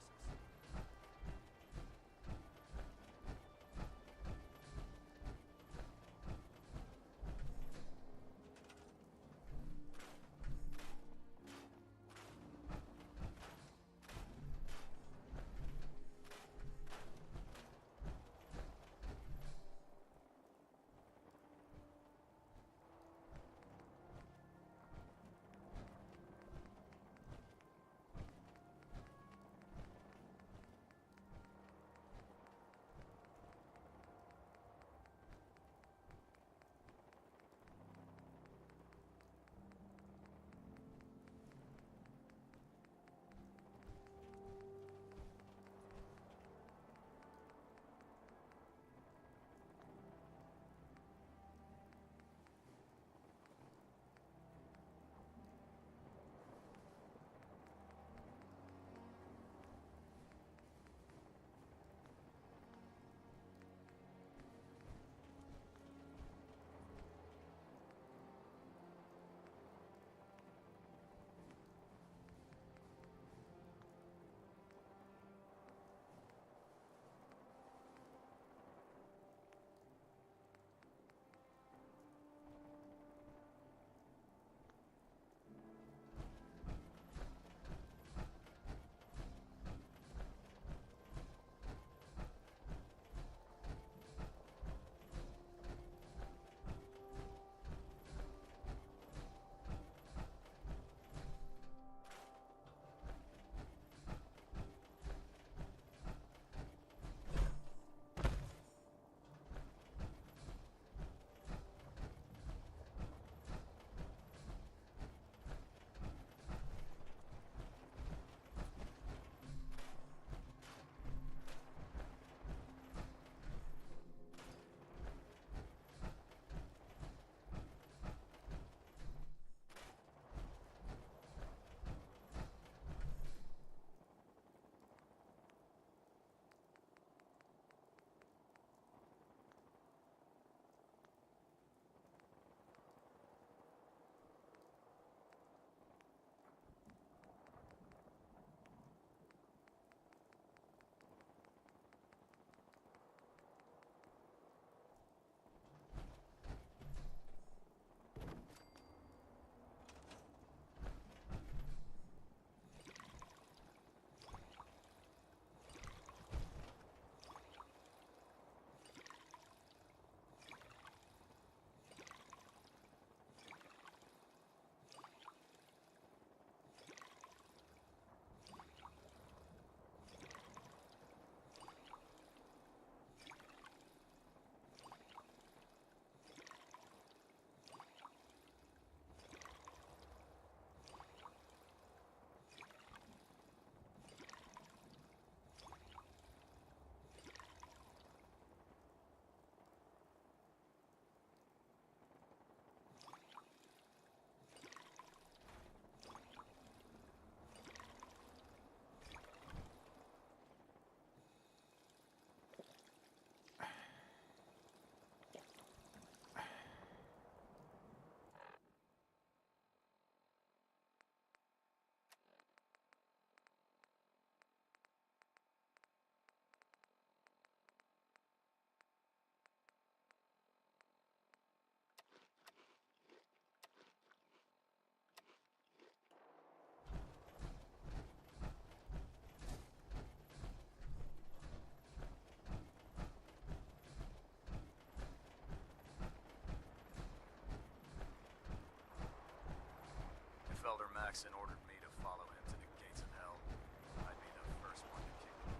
Jackson ordered me to follow him to the gates of hell. I'd be the first one to kick him.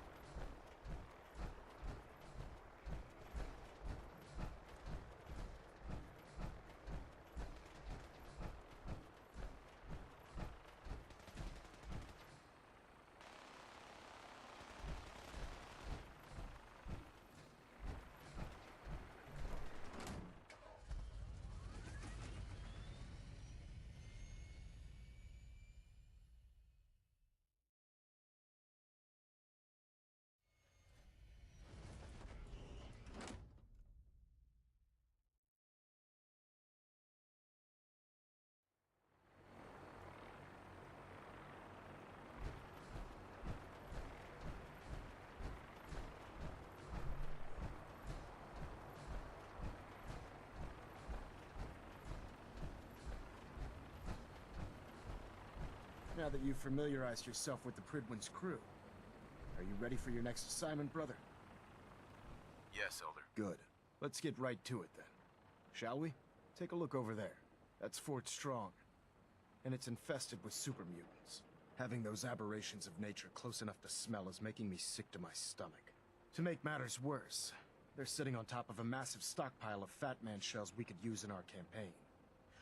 now that you've familiarized yourself with the Pridwin's crew. Are you ready for your next assignment, brother? Yes, Elder. Good. Let's get right to it then. Shall we? Take a look over there. That's Fort Strong. And it's infested with super mutants. Having those aberrations of nature close enough to smell is making me sick to my stomach. To make matters worse, they're sitting on top of a massive stockpile of Fat Man shells we could use in our campaign.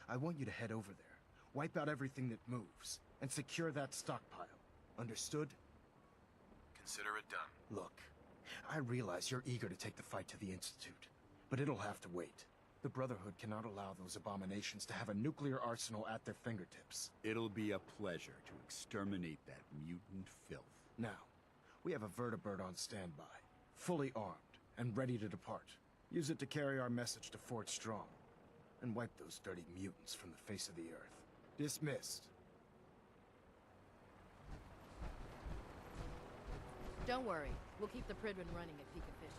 I want you to head over there, wipe out everything that moves, and secure that stockpile. Understood? Consider it done. Look, I realize you're eager to take the fight to the Institute, but it'll have to wait. The Brotherhood cannot allow those abominations to have a nuclear arsenal at their fingertips. It'll be a pleasure to exterminate that mutant filth. Now, we have a vertibird on standby, fully armed and ready to depart. Use it to carry our message to Fort Strong, and wipe those dirty mutants from the face of the earth. Dismissed. Don't worry. We'll keep the Pridwin running at peak efficiency.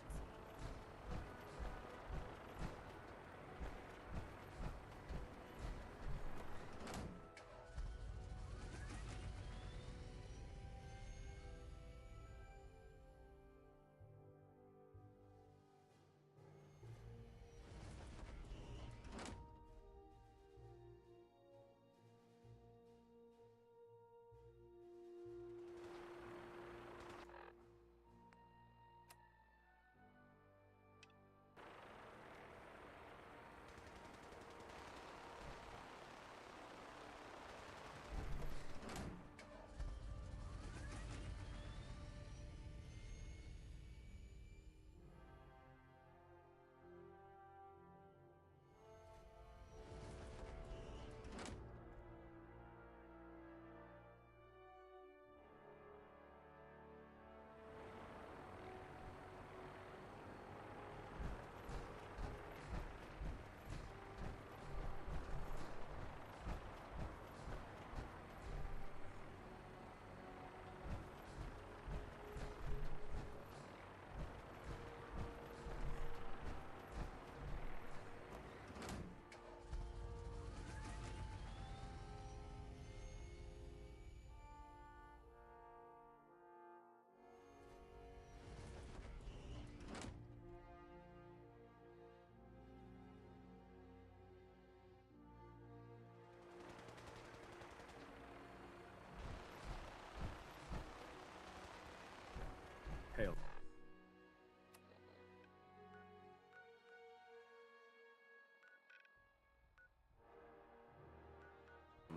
Hail.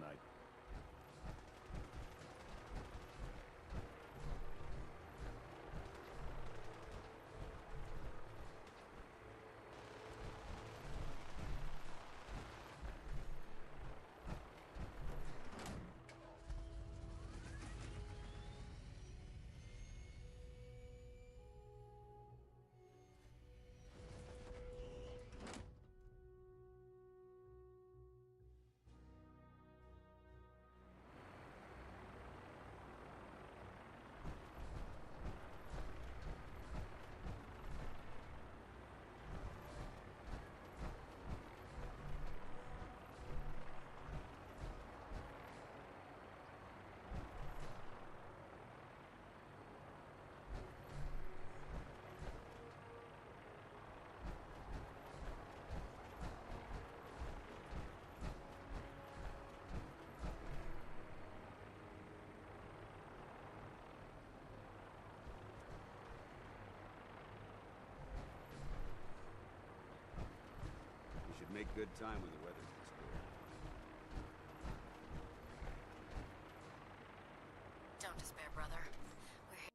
Night. Make good time when the weather's this clear. Don't despair, brother. We're here.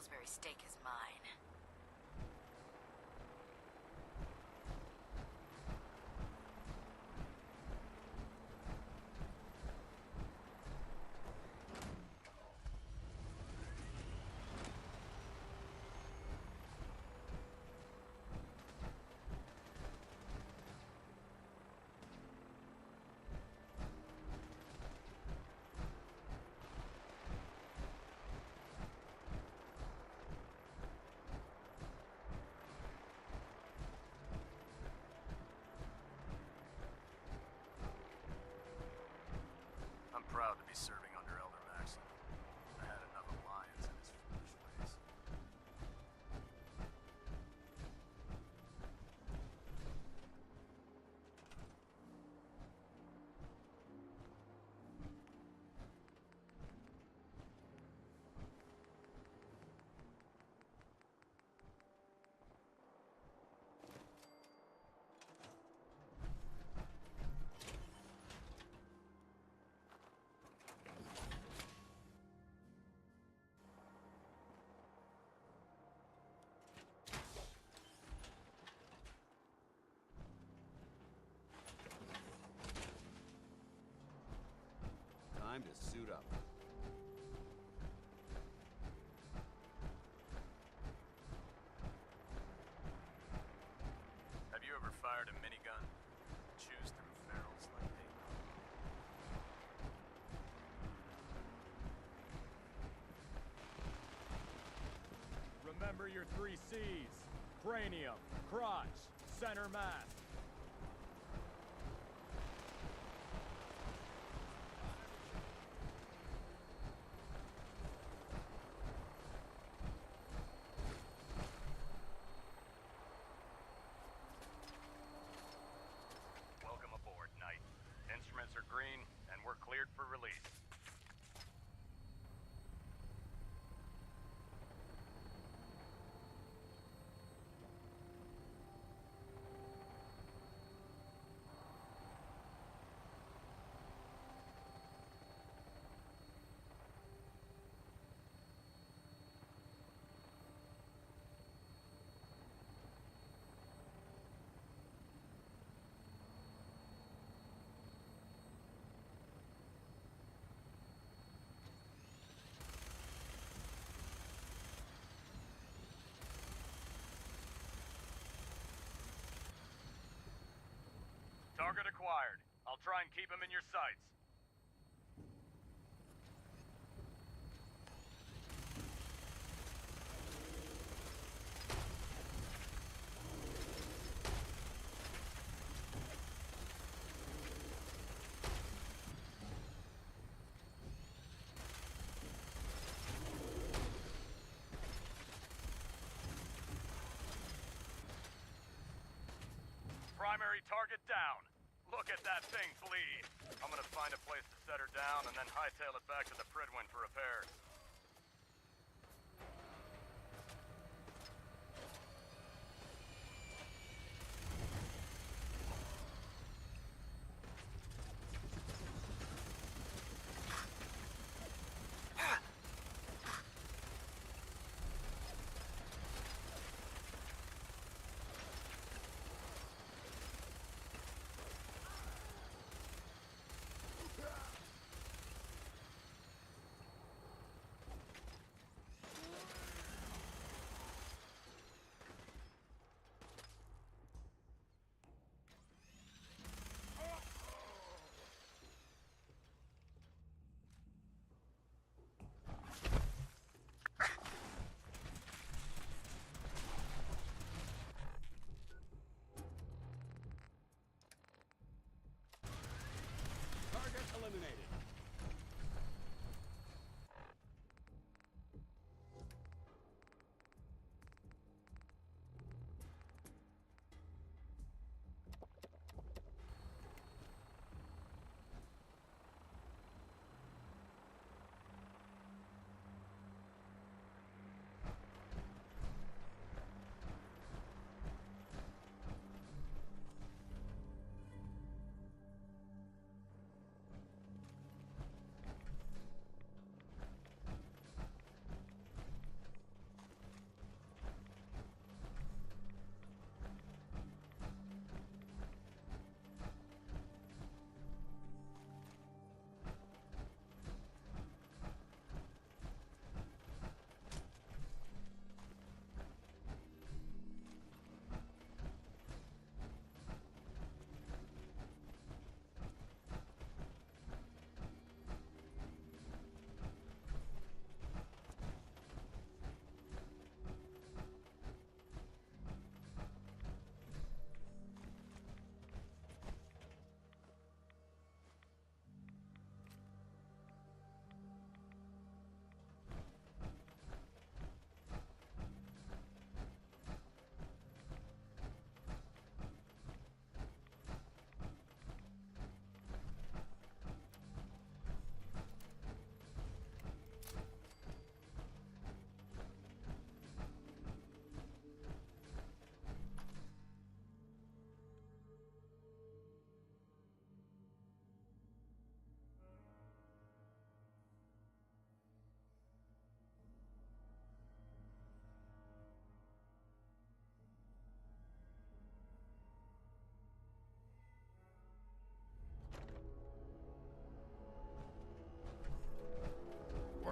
Salisbury steak is mine. I'm proud to be serving under Elder Maxon. I had enough of Lyons and his foolish ways. Time to suit up. Have you ever fired a minigun? Choose through ferals like they will. Remember your 3 C's. Cranium, crotch, center mass. Welcome aboard, Knight. Instruments are green, and we're cleared for release. Target acquired. I'll try and keep him in your sights. Primary target down. Look at that thing bleed. I'm gonna find a place to set her down and then hightail it back to the Pridwin for repairs.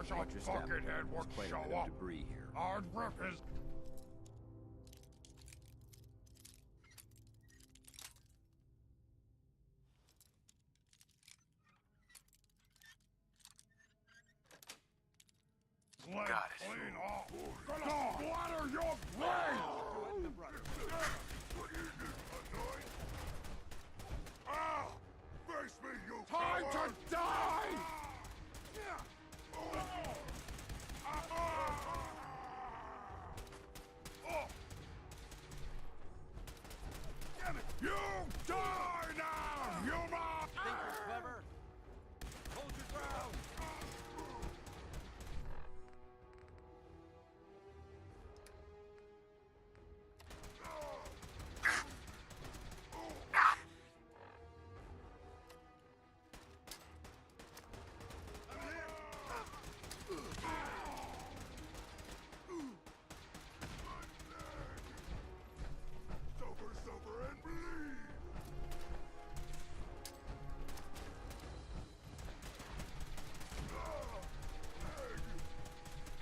Some buckethead would show up. Debris here. I'd rip his... Got it. Clean off. Gonna splatter your brain! What is it, annoying? Ah! Face me, you Time coward! to die! Damn it! You die now, human! Think you're clever? Hold your ground! Suffer and bleed!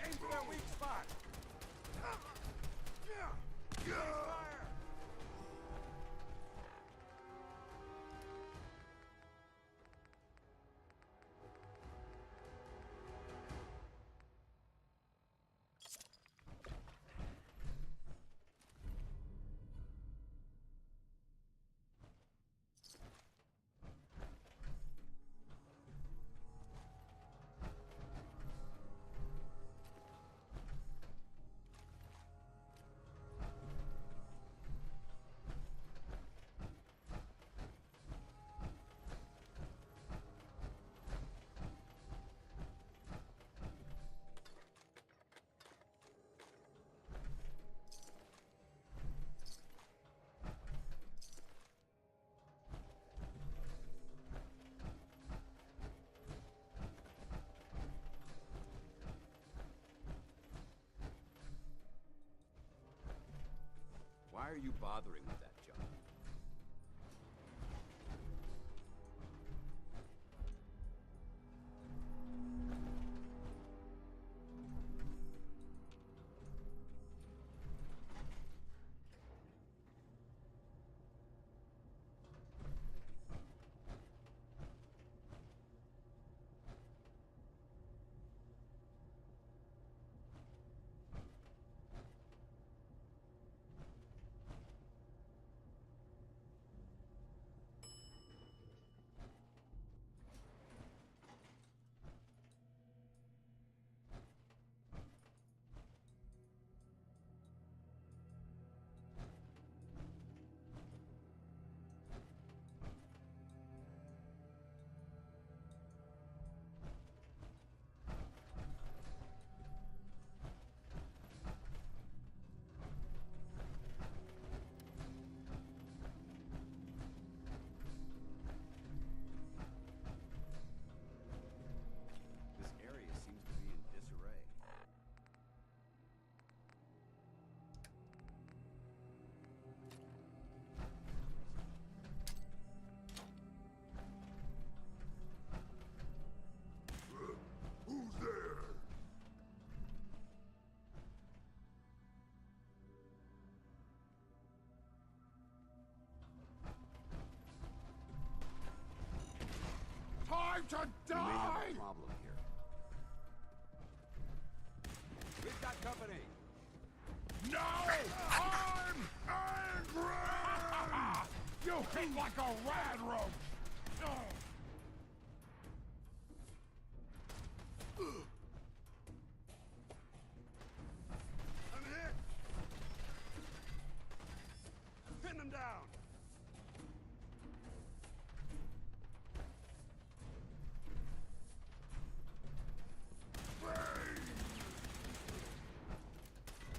Aim for that weak spot! Fire! Why are you bothering with that junk? This area seems to be in disarray. Who's there? Time to die! We may have a problem here. We've got company. No! I'm angry! You hit like a rad roach! I'm hit! Pin them down!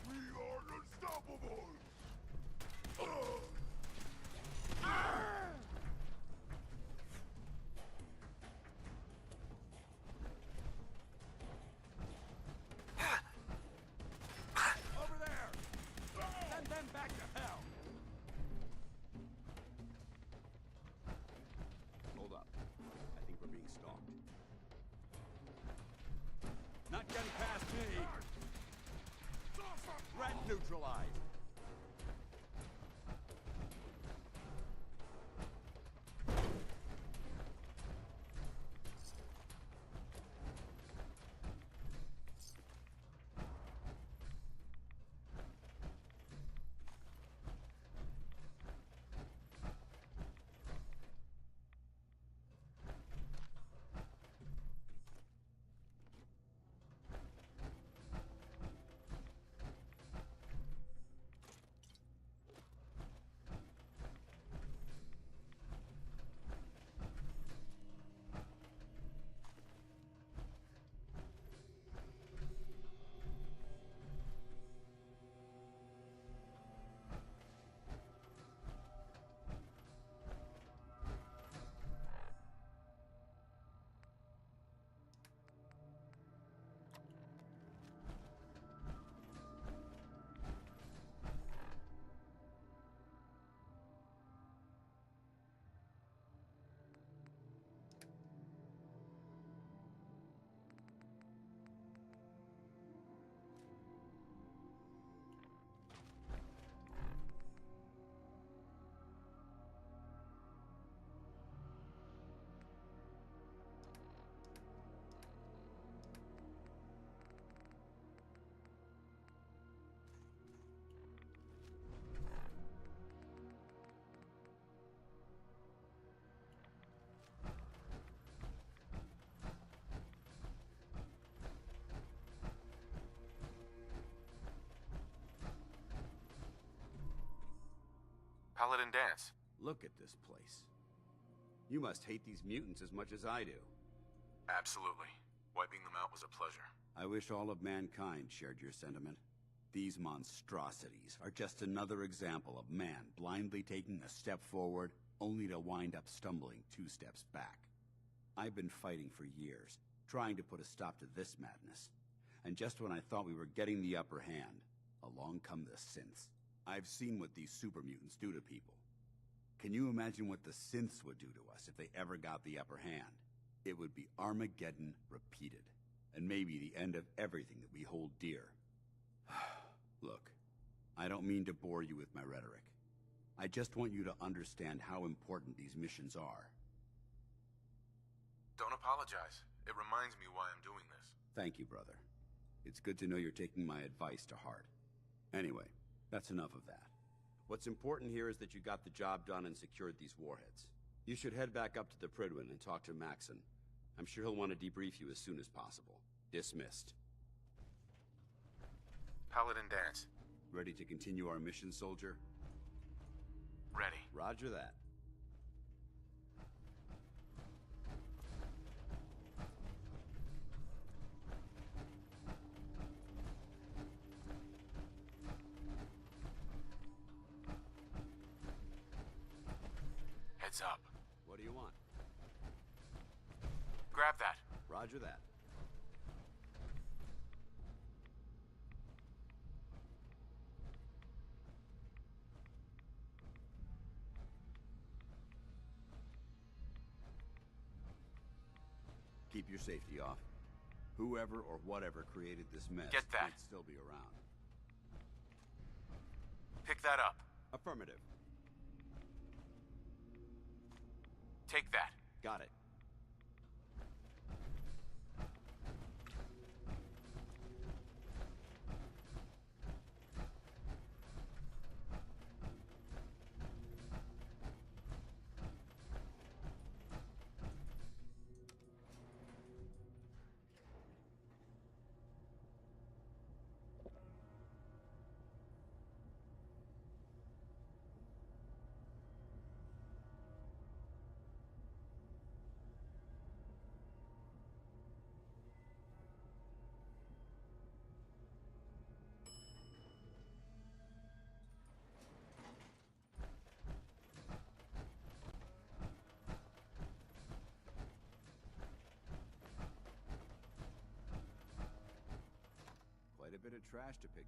We are unstoppable! neutralized. Paladin Dance. Look at this place. You must hate these mutants as much as I do. Absolutely. Wiping them out was a pleasure. I wish all of mankind shared your sentiment. These monstrosities are just another example of man blindly taking a step forward, only to wind up stumbling 2 steps back. I've been fighting for years, trying to put a stop to this madness. And just when I thought we were getting the upper hand, along come the synths. I've seen what these super mutants do to people. Can you imagine what the synths would do to us if they ever got the upper hand? It would be Armageddon repeated, and maybe the end of everything that we hold dear. Look, I don't mean to bore you with my rhetoric. I just want you to understand how important these missions are. Don't apologize. It reminds me why I'm doing this. Thank you, brother. It's good to know you're taking my advice to heart. Anyway, that's enough of that. What's important here is that you got the job done and secured these warheads. You should head back up to the Pridwin and talk to Maxon. I'm sure he'll want to debrief you as soon as possible. Dismissed. Paladin Dance. Ready to continue our mission, soldier? Ready. Roger that. Heads up. What do you want? Grab that. Roger that. Keep your safety off. Whoever or whatever created this mess Get that. might still be around. Pick that up. Affirmative. Take that. Got it. Quite a bit of trash to pick.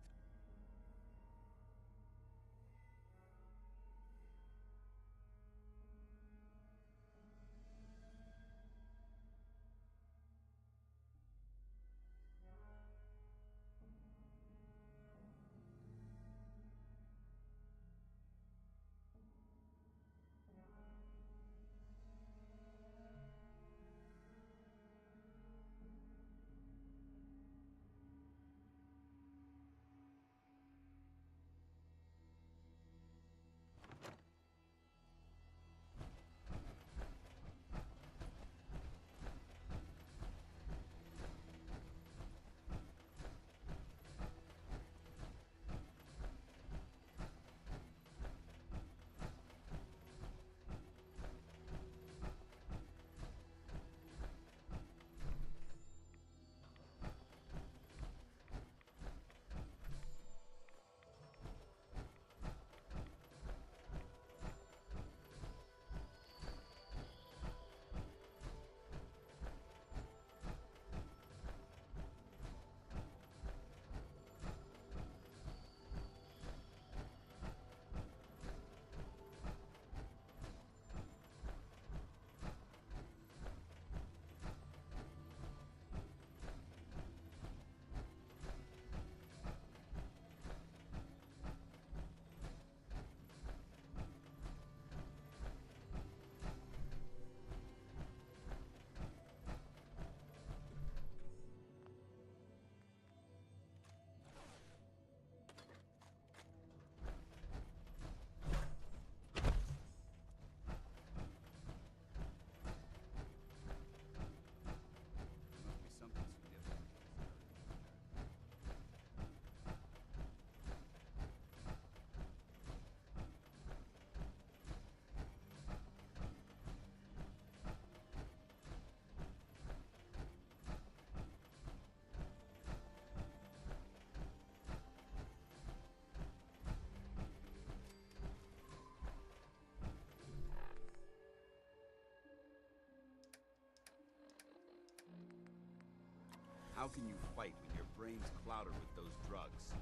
How can you fight when your brain's clouded with those drugs?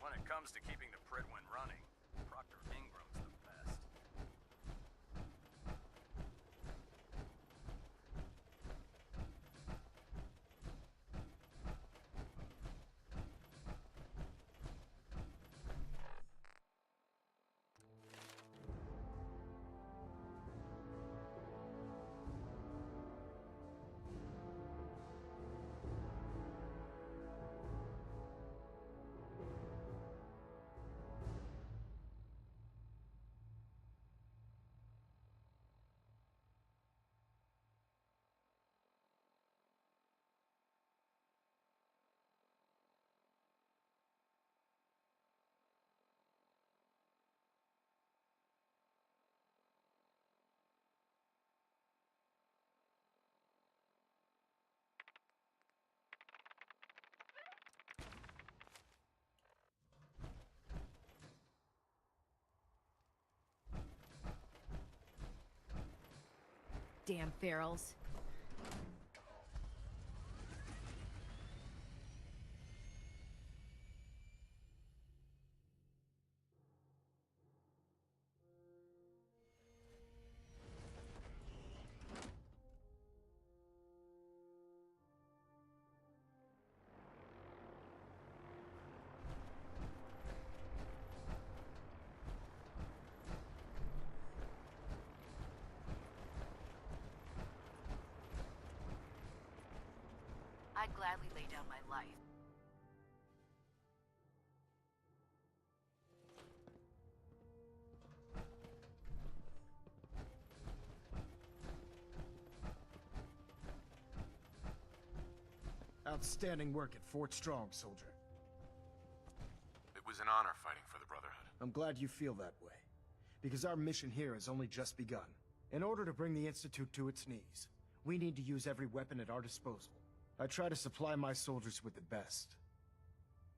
When it comes to keeping the Pridwin running, Proctor Ingram's the best. Damn ferals. I'd gladly lay down my life. Outstanding work at Fort Strong, soldier. It was an honor fighting for the Brotherhood. I'm glad you feel that way, because our mission here has only just begun. In order to bring the Institute to its knees, we need to use every weapon at our disposal. I try to supply my soldiers with the best.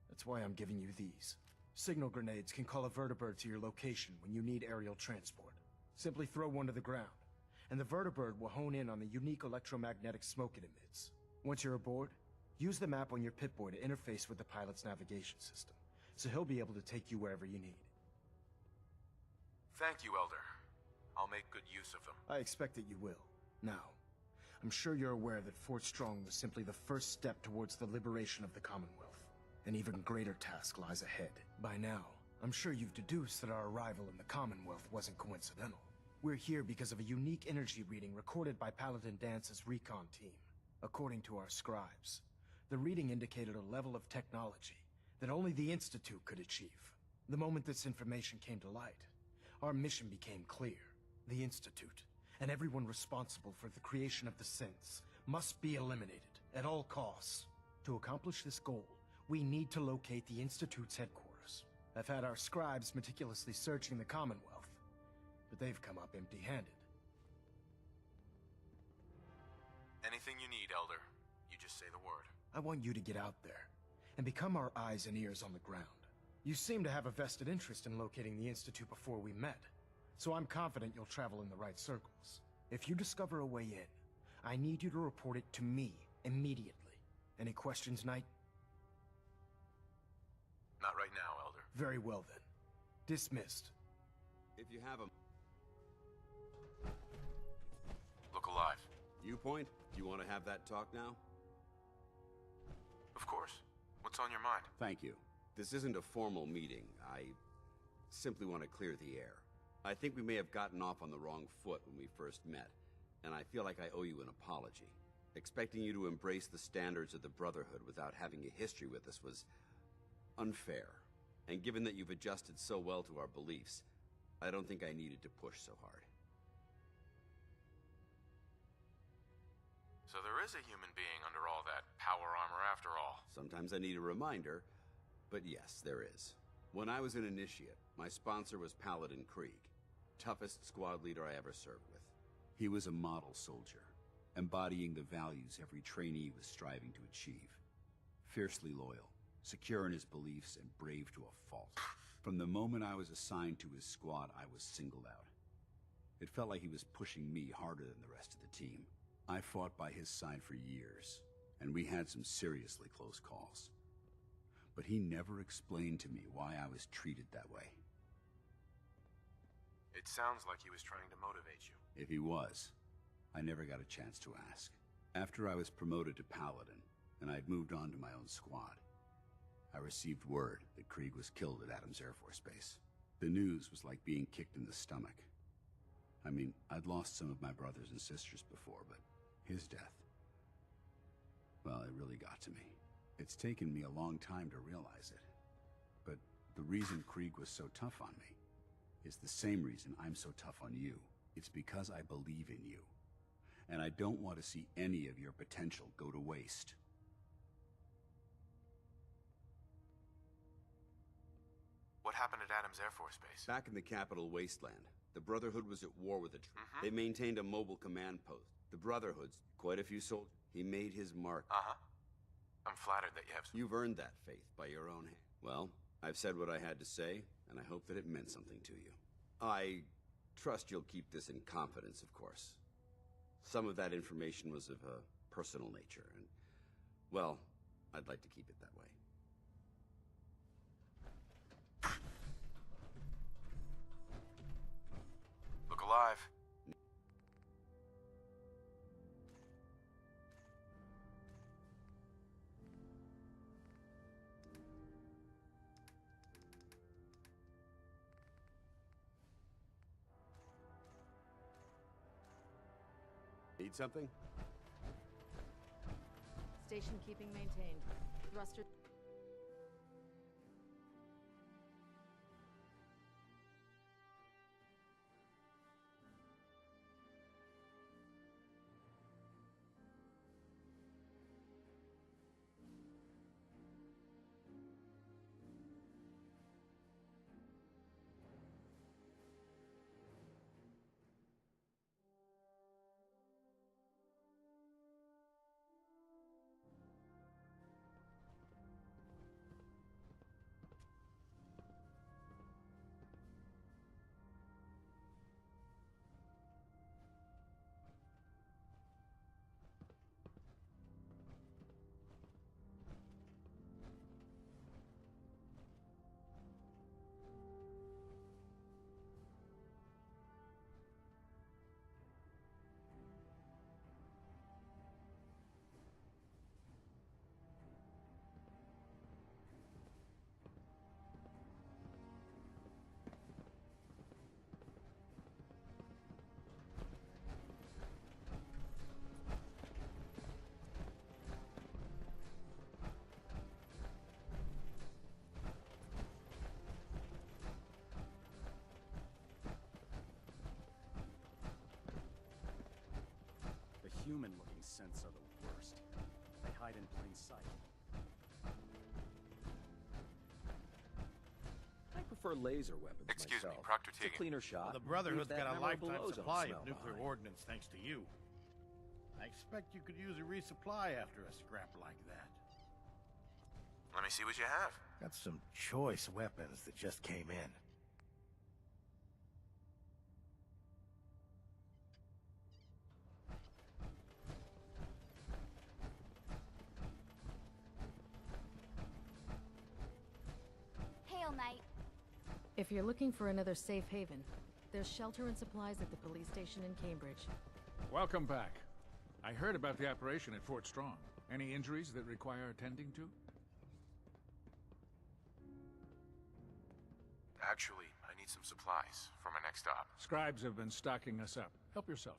That's why I'm giving you these. Signal grenades can call a vertibird to your location when you need aerial transport. Simply throw one to the ground, and the vertibird will hone in on the unique electromagnetic smoke it emits. Once you're aboard, use the map on your Pip-Boy to interface with the pilot's navigation system, so he'll be able to take you wherever you need. Thank you, Elder. I'll make good use of them. I expect that you will. Now, I'm sure you're aware that Fort Strong was simply the first step towards the liberation of the Commonwealth. An even greater task lies ahead. By now, I'm sure you've deduced that our arrival in the Commonwealth wasn't coincidental. We're here because of a unique energy reading recorded by Paladin Dance's recon team. According to our scribes, The reading indicated a level of technology that only the Institute could achieve. The moment this information came to light, our mission became clear. The Institute, and everyone responsible for the creation of the synths, must be eliminated at all costs. To accomplish this goal, we need to locate the Institute's headquarters. I've had our scribes meticulously searching the Commonwealth, but they've come up empty-handed. Anything you need, Elder. You just say the word. I want you to get out there and become our eyes and ears on the ground. You seem to have a vested interest in locating the Institute before we met, so I'm confident you'll travel in the right circles. If you discover a way in, I need you to report it to me immediately. Any questions, Knight? Not right now, Elder. Very well then. Dismissed. If you have a... Look alive. Viewpoint? Do you want to have that talk now? Of course. What's on your mind? Thank you. This isn't a formal meeting. I simply want to clear the air. I think we may have gotten off on the wrong foot when we first met, and I feel like I owe you an apology. Expecting you to embrace the standards of the Brotherhood without having a history with us was unfair. And given that you've adjusted so well to our beliefs, I don't think I needed to push so hard. So there is a human being under all that power armor after all. Sometimes I need a reminder, but yes, there is. When I was an initiate, my sponsor was Paladin Krieg, toughest squad leader I ever served with. He was a model soldier, embodying the values every trainee was striving to achieve. Fiercely loyal, secure in his beliefs, and brave to a fault. From the moment I was assigned to his squad, I was singled out. It felt like he was pushing me harder than the rest of the team. I fought by his side for years, and we had some seriously close calls. But he never explained to me why I was treated that way. It sounds like he was trying to motivate you. If he was, I never got a chance to ask. After I was promoted to Paladin, and I'd moved on to my own squad, I received word that Krieg was killed at Adams Air Force Base. The news was like being kicked in the stomach. I mean, I'd lost some of my brothers and sisters before, but his death, well, it really got to me. It's taken me a long time to realize it. But the reason Krieg was so tough on me is the same reason I'm so tough on you. It's because I believe in you. And I don't want to see any of your potential go to waste. What happened at Adams Air Force Base? Back in the capital wasteland, the Brotherhood was at war with the They maintained a mobile command post. The Brotherhood's quite a few soldiers. He made his mark. I'm flattered that you have... You've earned that faith by your own hand. Well, I've said what I had to say, and I hope that it meant something to you. I trust you'll keep this in confidence, of course. Some of that information was of a personal nature, and, well, I'd like to keep it that way. Look alive. Need something? Station keeping maintained. Thruster... human-looking synths are the worst. They hide in plain sight. I prefer laser weapons Excuse myself. me, Proctor It's a Tegan. cleaner shot. The Brotherhood's Leave that got a memorable lifetime ozone supply smell of nuclear behind. ordnance thanks to you. I expect you could use a resupply after a scrap like that. Let me see what you have. Got some choice weapons that just came in. Hail, Knight. If you're looking for another safe haven, there's shelter and supplies at the police station in Cambridge. Welcome back. I heard about the operation at Fort Strong. Any injuries that require attending to? Actually, I need some supplies for my next stop. Scribes have been stocking us up. Help yourself.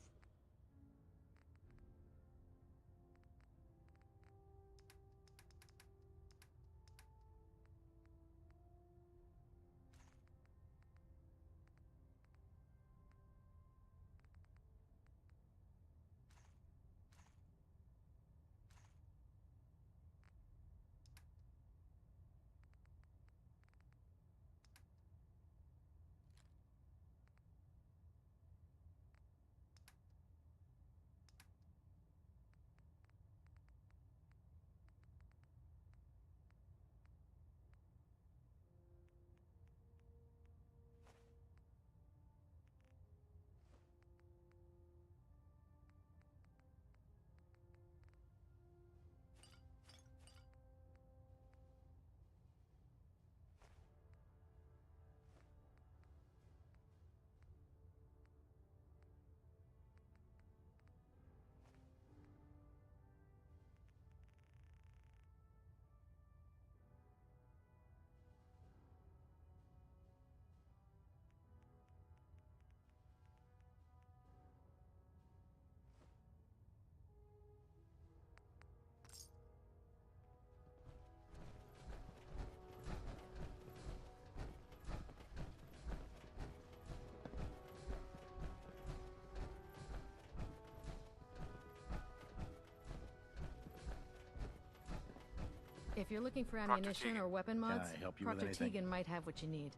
If you're looking for ammunition or weapon mods, I help you with Proctor anything? Tegan might have what you need.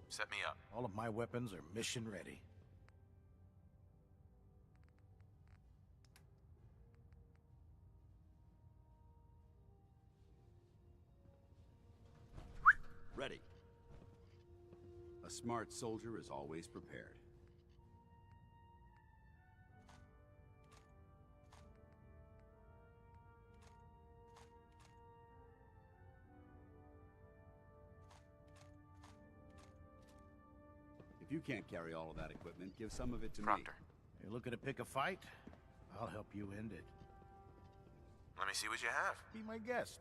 Set me up. All of my weapons are mission ready. Ready. A smart soldier is always prepared. If you can't carry all of that equipment, give some of it to Proctor. You're looking to pick a fight? I'll help you end it. Let me see what you have. Be my guest.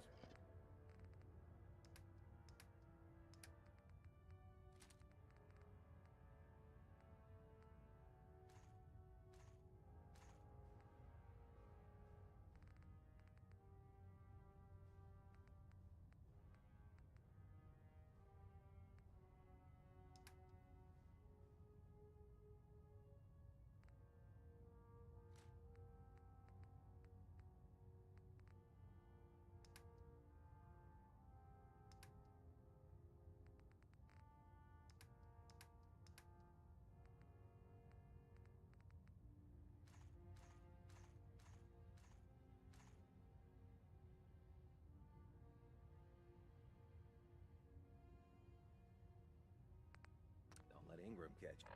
Don't let Ingram catch you.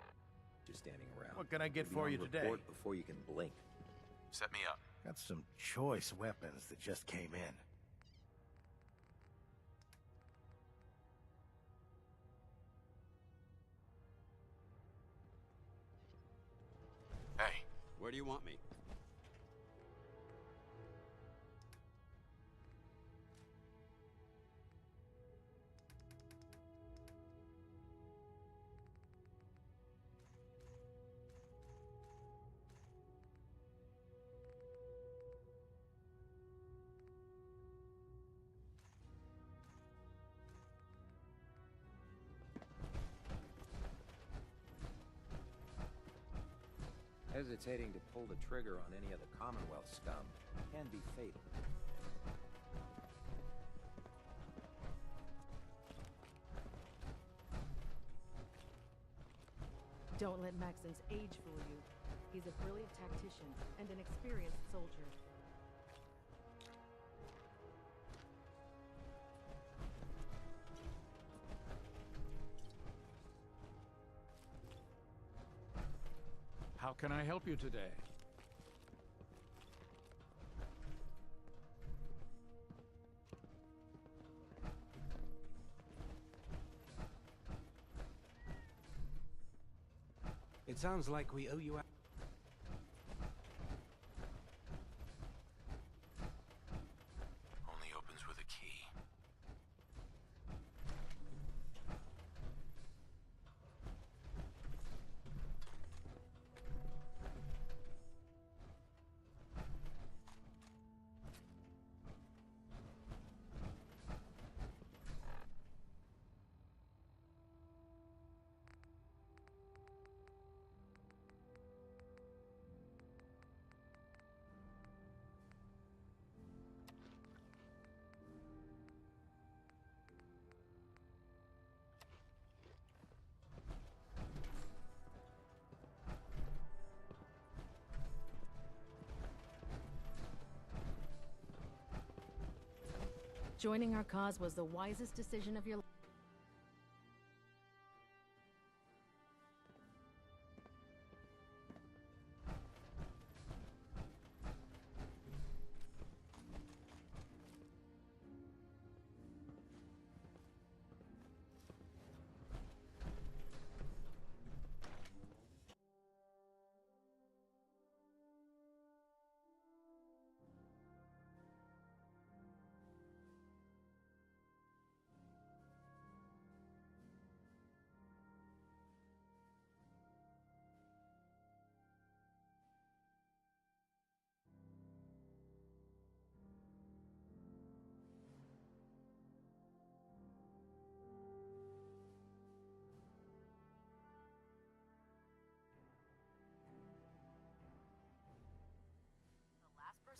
Just standing around. What can I get Be for on you today? report before you can blink. Set me up. Got some choice weapons that just came in. Hey. Where do you want me? Hesitating to pull the trigger on any of the Commonwealth scum can be fatal. Don't let Maxon's age fool you. He's a brilliant tactician and an experienced soldier. How can I help you today? It sounds like we owe you... Only opens with a key. Joining our cause was the wisest decision of your life.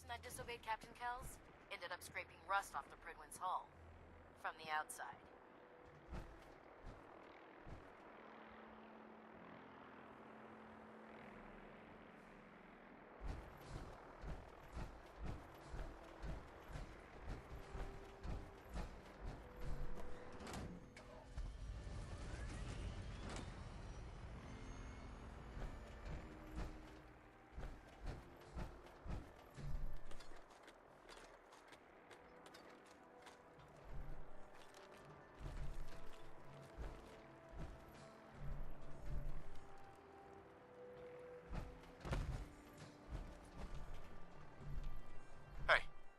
That disobeyed Captain Kells ended up scraping rust off the Pridwin's hull from the outside.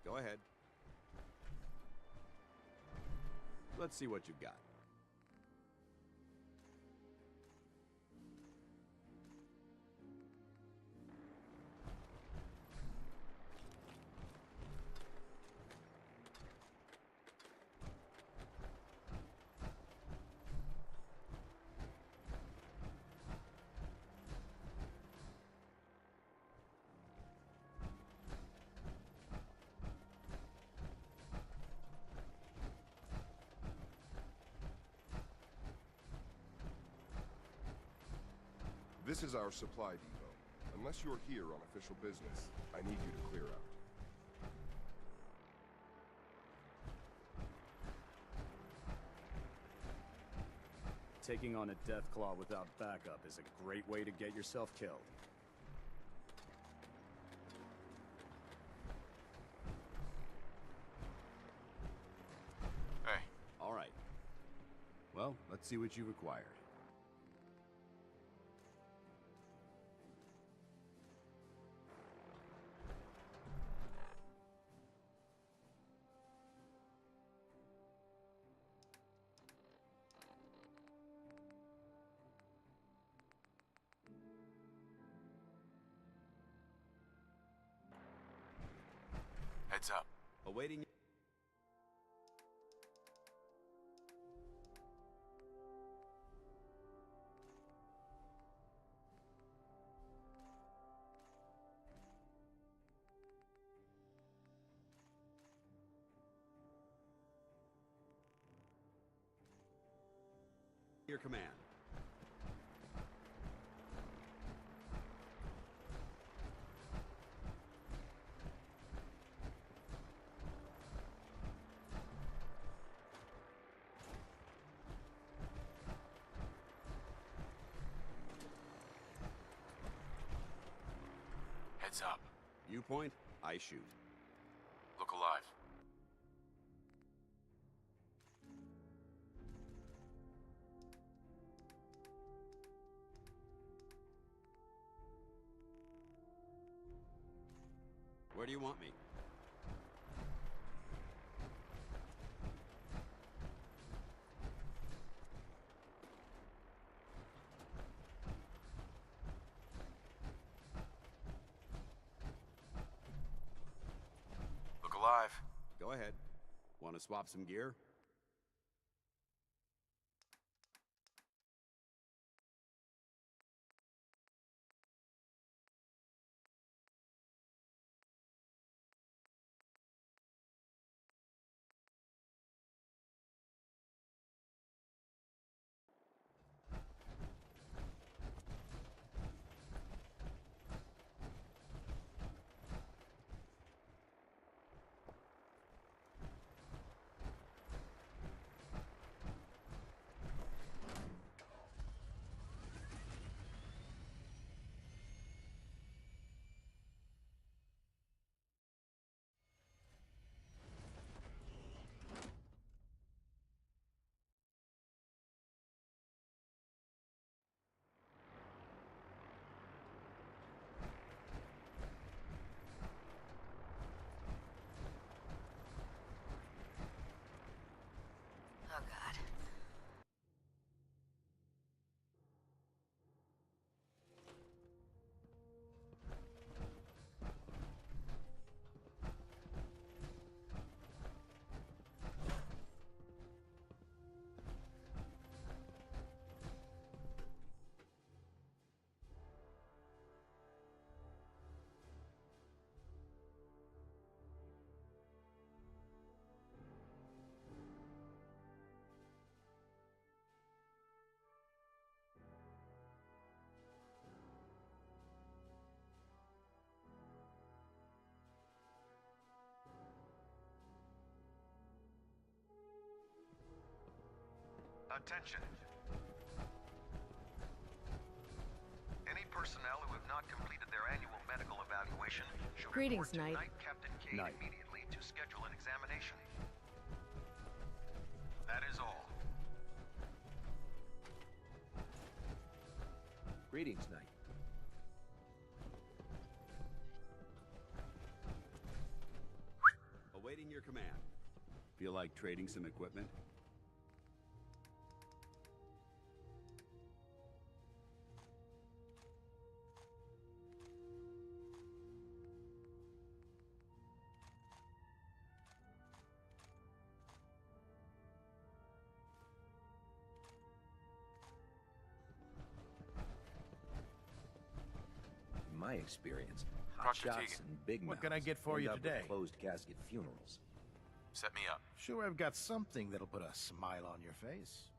Go ahead. Let's see what you've got. This is our supply depot. Unless you're here on official business, I need you to clear out. Taking on a Deathclaw without backup is a great way to get yourself killed. Hey. All right. Well, let's see what you required. Heads up. Awaiting. Your command. Heads up. You point, I shoot. Look alive. Where do you want me? Look alive. Go ahead. Want to swap some gear? Oh, God. Attention. Any personnel who have not completed their annual medical evaluation should Greetings, report to Knight. Night Captain Cade Knight. immediately to schedule an examination. That is all. Greetings, Knight. Awaiting your command. Feel like trading some equipment? In my experience, hot Proctor shots Teagan. and big What can I mouths get for end you up with today? closed casket funerals. Set me up. Sure, I've got something that'll put a smile on your face.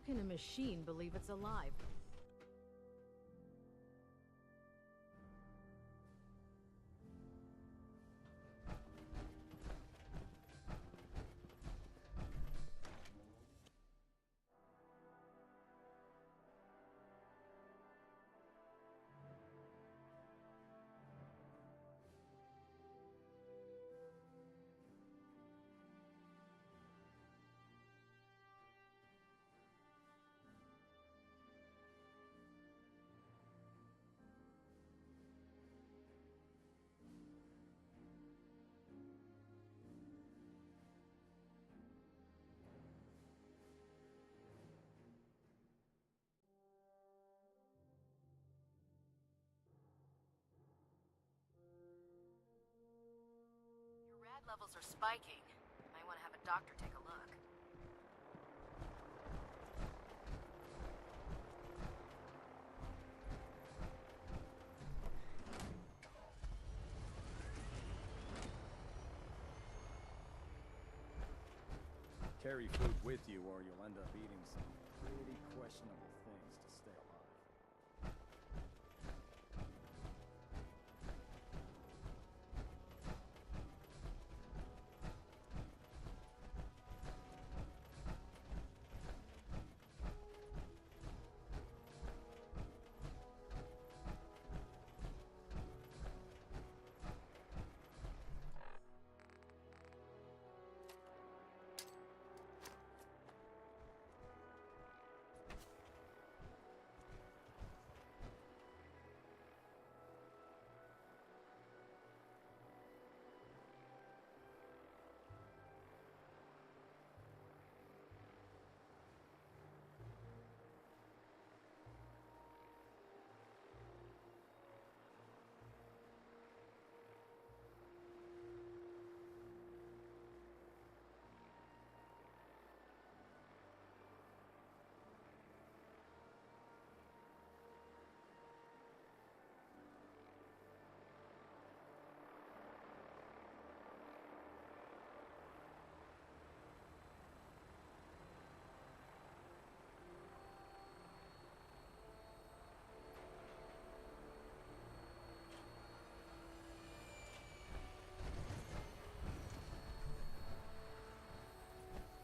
can a machine believe it's alive? Your rad levels are spiking. Might want to have a doctor take a look. Carry food with you or you'll end up eating some pretty questionable things to stay alive.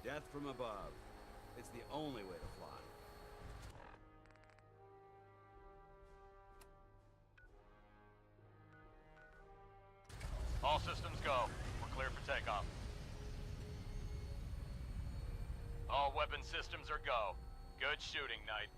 Death from above. It's the only way to fly. All systems go. We're clear for takeoff. All weapon systems are go. Good shooting, Knight.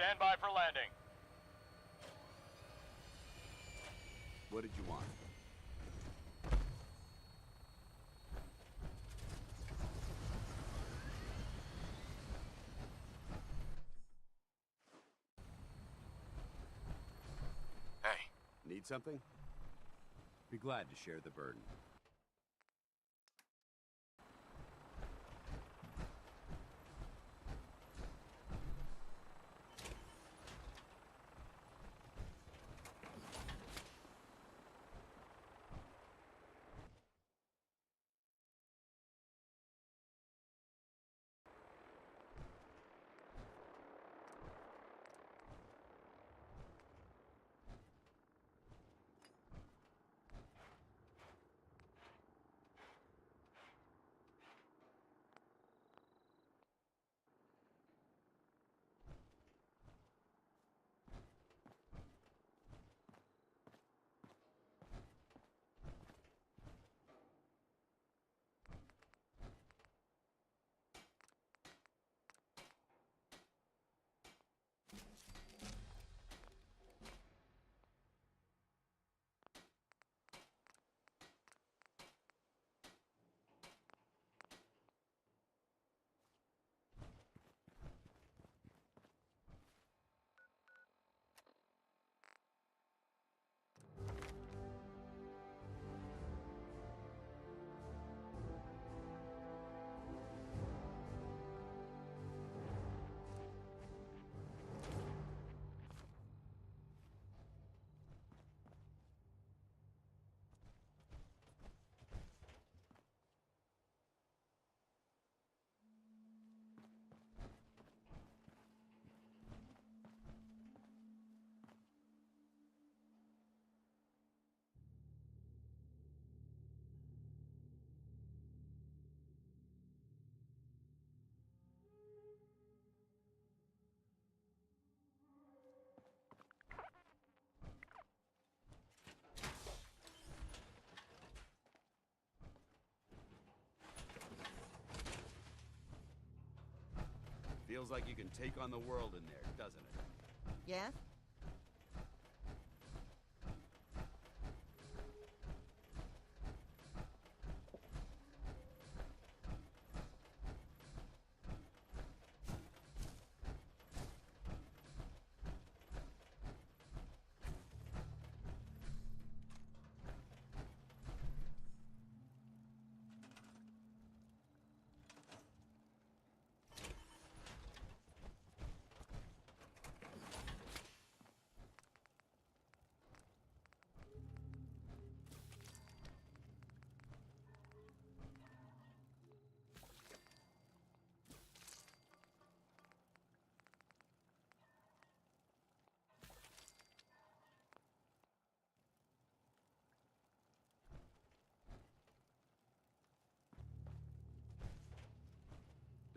Stand by for landing. What did you want? Hey. Need something? Be glad to share the burden. Feels like you can take on the world in there, doesn't it? Yes?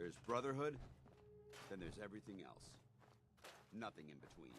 There's Brotherhood, then there's everything else. Nothing in between.